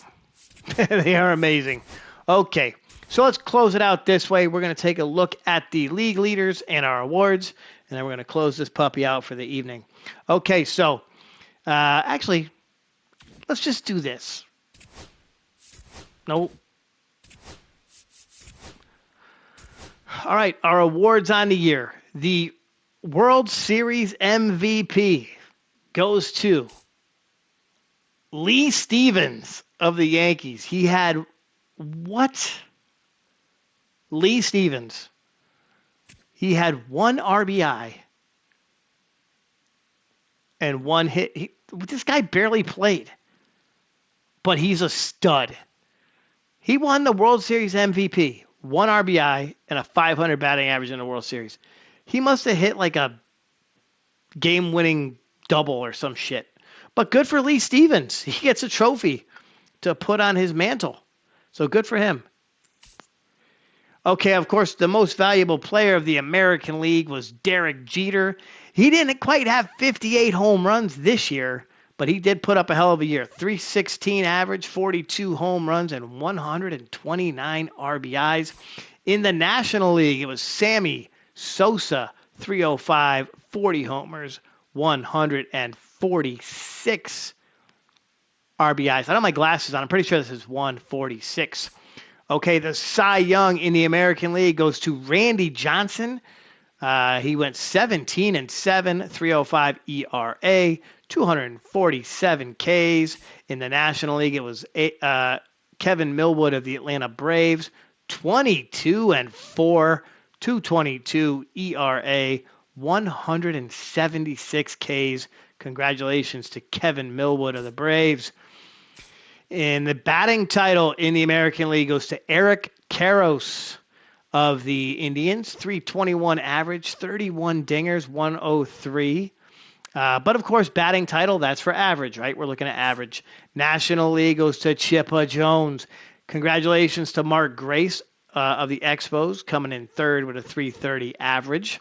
They are amazing. Okay, so let's close it out this way. We're going to take a look at the league leaders and our awards, and then we're going to close this puppy out for the evening. Okay, so actually, let's just do this. Nope. All right, our awards on the year. The World Series MVP goes to Lee Stevens of the Yankees. He had what? Lee Stevens. He had 1 RBI and 1 hit. This guy barely played, but he's a stud. He won the World Series MVP, 1 RBI and a .500 batting average in the World Series. He must have hit like a game-winning double or some shit. But good for Lee Stevens. He gets a trophy to put on his mantle. So good for him. Okay, of course, the most valuable player of the American League was Derek Jeter. He didn't quite have 58 home runs this year, but he did put up a hell of a year. 316 average, 42 home runs, and 129 RBIs. In the National League, it was Sammy Sosa, 305, 40 homers, 146 RBIs. I don't have my glasses on. I'm pretty sure this is 146. Okay, the Cy Young in the American League goes to Randy Johnson. He went 17-7, 305 ERA, 247 Ks. In the National League, it was Kevin Millwood of the Atlanta Braves, 22-4, 222 ERA, 176 Ks. Congratulations to Kevin Millwood of the Braves. And the batting title in the American League goes to Eric Karros of the Indians, 321 average, 31 dingers, 103. But, of course, batting title, that's for average, right? We're looking at average. National League goes to Chippa Jones. Congratulations to Mark Grace of the Expos, coming in third with a 330 average.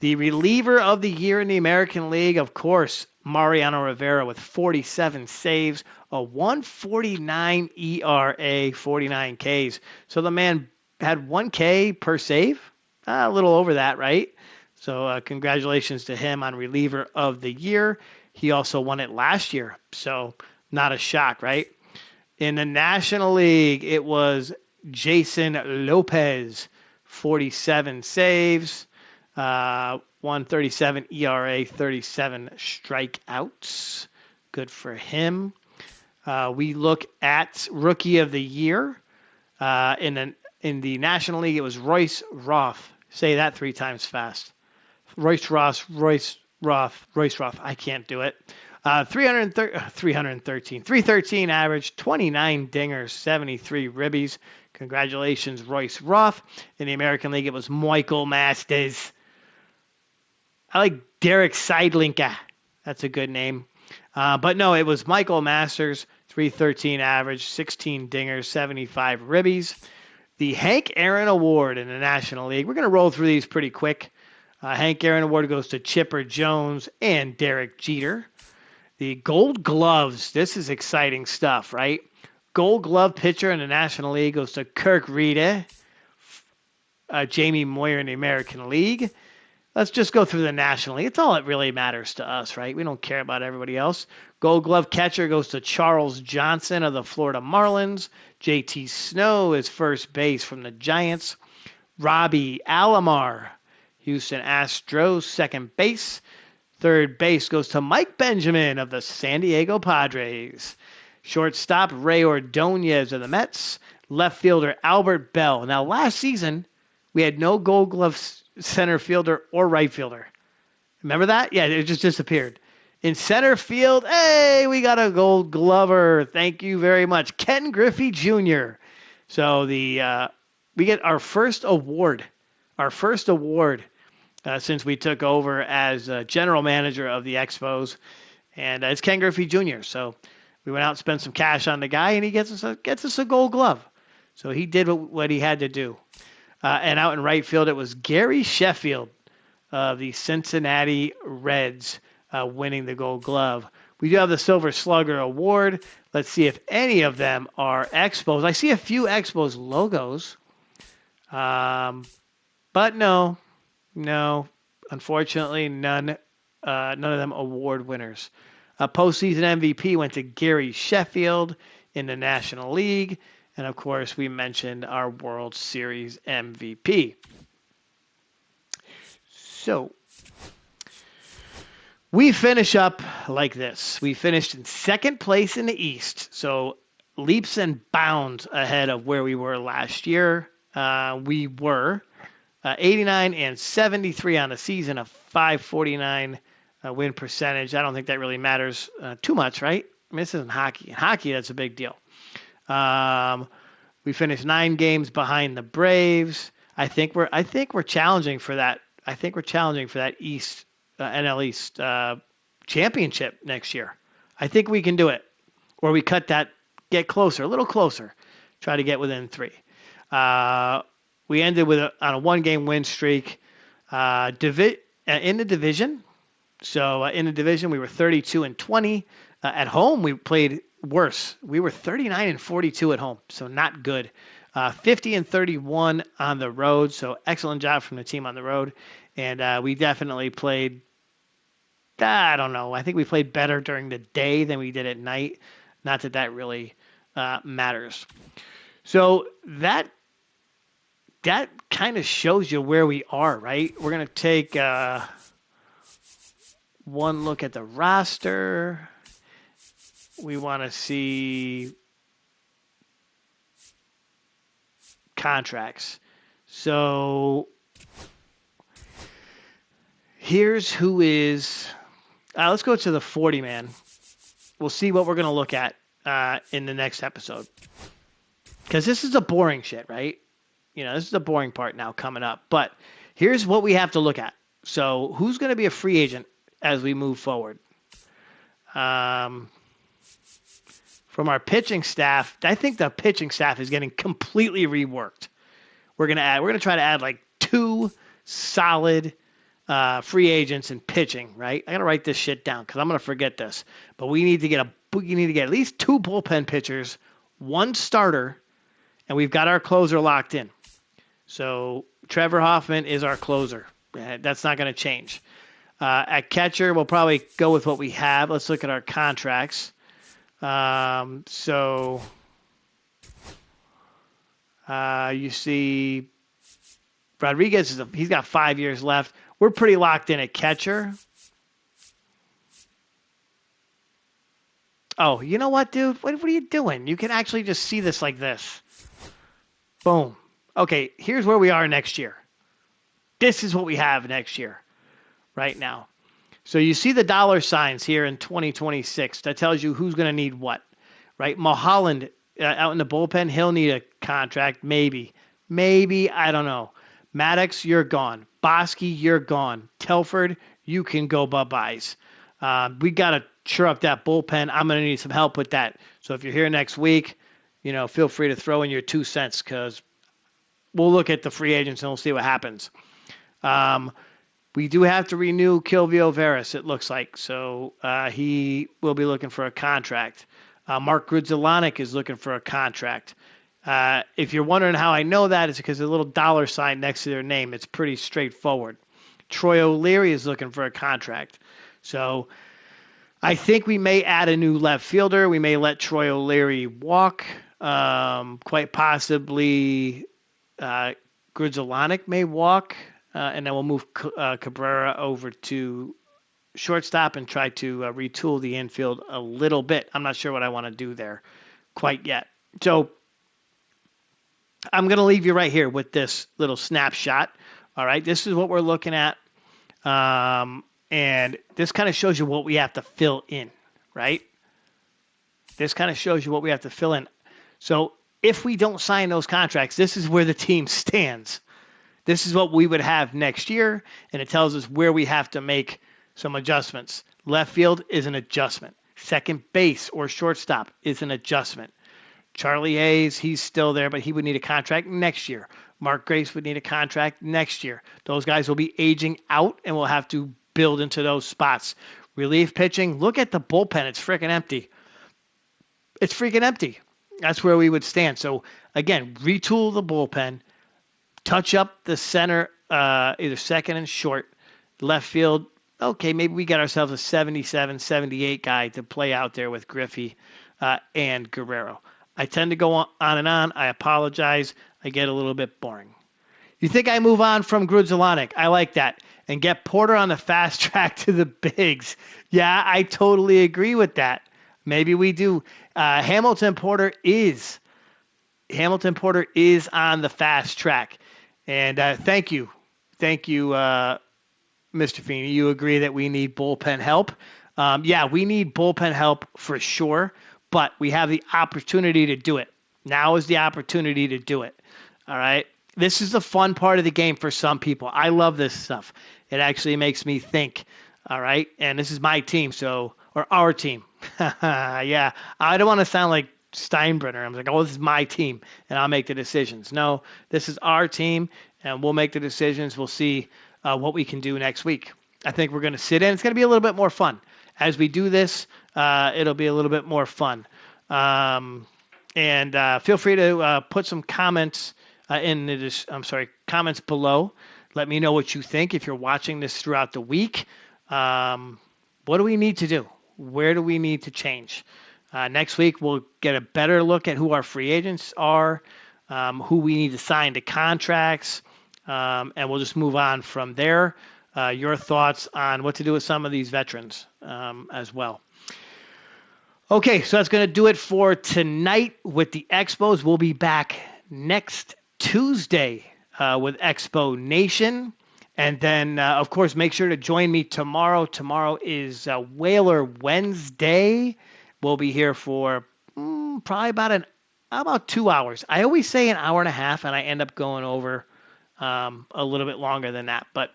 The reliever of the year in the American League, of course, Mariano Rivera with 47 saves, a 149 ERA, 49 Ks. So the man had 1 K per save, a little over that, right? So congratulations to him on reliever of the year. He also won it last year, so not a shock, right? In the National League, it was Jason Lopez, 47 saves, 137 ERA, 37 strikeouts. Good for him. We look at Rookie of the Year. In the National League, it was Royce Roth. Say that 3 times fast. Royce Roth. I can't do it. 313 average, 29 dingers, 73 ribbies. Congratulations, Royce Roth. In the American League, it was Michael Masters. I like Derek Seidlinka. That's a good name. But no, it was Michael Masters, 313 average, 16 dingers, 75 ribbies. The Hank Aaron Award in the National League. We're going to roll through these pretty quick. Hank Aaron Award goes to Chipper Jones and Derek Jeter. The Gold Gloves. This is exciting stuff, right? Gold Glove pitcher in the National League goes to Kirk Rita. Jamie Moyer in the American League. let's just go through the National League. It's all that really matters to us, right? We don't care about everybody else. Gold Glove catcher goes to Charles Johnson of the Florida Marlins. JT Snow is first base from the Giants. Robbie Alomar, Houston Astros, second base. Third base goes to Mike Benjamin of the San Diego Padres. Shortstop, Ray Ordonez of the Mets. Left fielder, Albert Bell. Now, last season, we had no Gold Glove center fielder or right fielder. Remember that? Yeah, it just disappeared. In center field, hey, we got a Gold Glover. Thank you very much. Ken Griffey Jr. So we get our first award. Our first award since we took over as general manager of the Expos. And it's Ken Griffey Jr. So we went out and spent some cash on the guy, and he gets us a Gold Glove. So he did what he had to do. And out in right field, it was Gary Sheffield of the Cincinnati Reds winning the Gold Glove. We do have the Silver Slugger Award. Let's see if any of them are Expos. I see a few Expos logos, but no, unfortunately, none of them award winners. Postseason MVP went to Gary Sheffield in the National League. And, of course, we mentioned our World Series MVP. So we finish up like this. We finished in second place in the East. So leaps and bounds ahead of where we were last year. We were 89 and 73 on the season, a 549 win percentage. I don't think that really matters too much, right? I mean, this isn't hockey. In hockey, that's a big deal. We finished 9 games behind the Braves. I think we're challenging for that. I think we're challenging for that East NL East championship next year. I think we can do it, or we cut that, get closer, a little closer, try to get within 3. We ended on a 1-game win streak. In the division. So in the division, we were 32 and 20. At home, we played worse. We were 39 and 42 at home, so not good. 50 and 31 on the road, so excellent job from the team on the road. And we definitely played, I don't know, I think we played better during the day than we did at night. Not that that really matters. So that kind of shows you where we are, right? We're going to take one look at the roster. We want to see contracts. So here's who is. Let's go to the 40-man. We'll see what we're going to look at in the next episode. Because this is the boring shit, right? You know, this is the boring part now coming up. But here's what we have to look at. So who's going to be a free agent as we move forward? From our pitching staff, I think the pitching staff is getting completely reworked. We're gonna try to add like 2 solid free agents in pitching, right? I gotta write this shit down because I'm gonna forget this. But we need to get at least 2 bullpen pitchers, 1 starter, and we've got our closer locked in. So Trevor Hoffman is our closer. That's not gonna change. At catcher, we'll probably go with what we have. Let's look at our contracts. So you see Rodriguez he's got 5 years left. We're pretty locked in at catcher. Oh, you know what, dude? What are you doing? You can actually just see this like this. Boom. Okay, here's where we are next year. This is what we have next year, right now. So you see the dollar signs here in 2026. That tells you who's going to need what, right? Mulholland out in the bullpen, he'll need a contract, maybe. I don't know. Maddox, you're gone. Bosky, you're gone. Telford, you can go bye-byes. We got to cheer up that bullpen. I'm going to need some help with that. So if you're here next week, you know, feel free to throw in your 2 cents because we'll look at the free agents and we'll see what happens. We do have to renew Kilvio Veras, it looks like. So he will be looking for a contract. Mark Grudzielanek is looking for a contract. If you're wondering how I know that, it's because there's a little dollar sign next to their name. It's pretty straightforward. Troy O'Leary is looking for a contract. So I think we may add a new left fielder. We may let Troy O'Leary walk. Quite possibly Grudzielanek may walk. And then we'll move Cabrera over to shortstop and try to retool the infield a little bit. I'm not sure what I want to do there quite yet. So I'm going to leave you right here with this little snapshot. All right, this is what we're looking at. And this kind of shows you what we have to fill in, right? This kind of shows you what we have to fill in. So if we don't sign those contracts, this is where the team stands. This is what we would have next year, and it tells us where we have to make some adjustments. Left field is an adjustment. Second base or shortstop is an adjustment. Charlie Hayes, he's still there, but he would need a contract next year. Mark Grace would need a contract next year. Those guys will be aging out, and we'll have to build into those spots. Relief pitching, look at the bullpen. It's freaking empty. It's freaking empty. That's where we would stand. So, again, retool the bullpen, touch up the center, either second and short. Left field, okay, maybe we get ourselves a 77, 78 guy to play out there with Griffey and Guerrero. I tend to go on and on. I apologize. I get a little bit boring. You think I move on from Grudzielanek? I like that. And get Porter on the fast track to the bigs. Yeah, I totally agree with that. Maybe we do. Hamilton Porter is on the fast track. And thank you, Mr. Feeney. You agree that we need bullpen help? Yeah, we need bullpen help for sure, but we have the opportunity to do it. Now is the opportunity to do it. All right. This is the fun part of the game for some people. I love this stuff. It actually makes me think. All right. And this is my team, or our team. Yeah. I don't want to sound like Steinbrenner. I'm like, oh, this is my team, and I'll make the decisions. No, this is our team, and we'll make the decisions. We'll see what we can do next week. I think we're going to sit in. It's going to be a little bit more fun. As we do this, it'll be a little bit more fun. And feel free to put some comments comments below. Let me know what you think if you're watching this throughout the week. What do we need to do? Where do we need to change? Next week, we'll get a better look at who our free agents are, who we need to sign to contracts, and we'll just move on from there. Your thoughts on what to do with some of these veterans as well. Okay, so that's going to do it for tonight with the Expos. We'll be back next Tuesday with ExpoNation. And then, of course, make sure to join me tomorrow. Tomorrow is Whaler Wednesday. We'll be here for probably about 2 hours. I always say an hour and a half, and I end up going over a little bit longer than that. But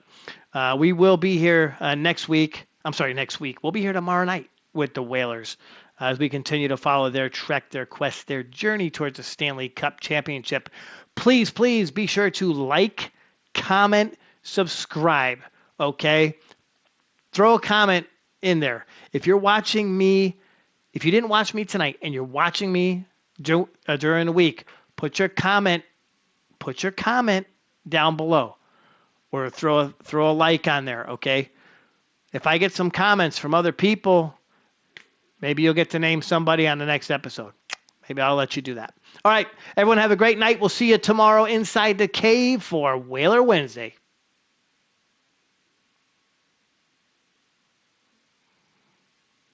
we will be here next week. We'll be here tomorrow night with the Whalers as we continue to follow their trek, their quest, their journey towards the Stanley Cup Championship. Please, please be sure to like, comment, subscribe, okay? Throw a comment in there. If you're watching me, if you didn't watch me tonight and you're watching me during the week, put your comment down below or throw a like on there, okay? If I get some comments from other people, maybe you'll get to name somebody on the next episode. Maybe I'll let you do that. All right, everyone have a great night. We'll see you tomorrow inside the cave for Whaler Wednesday.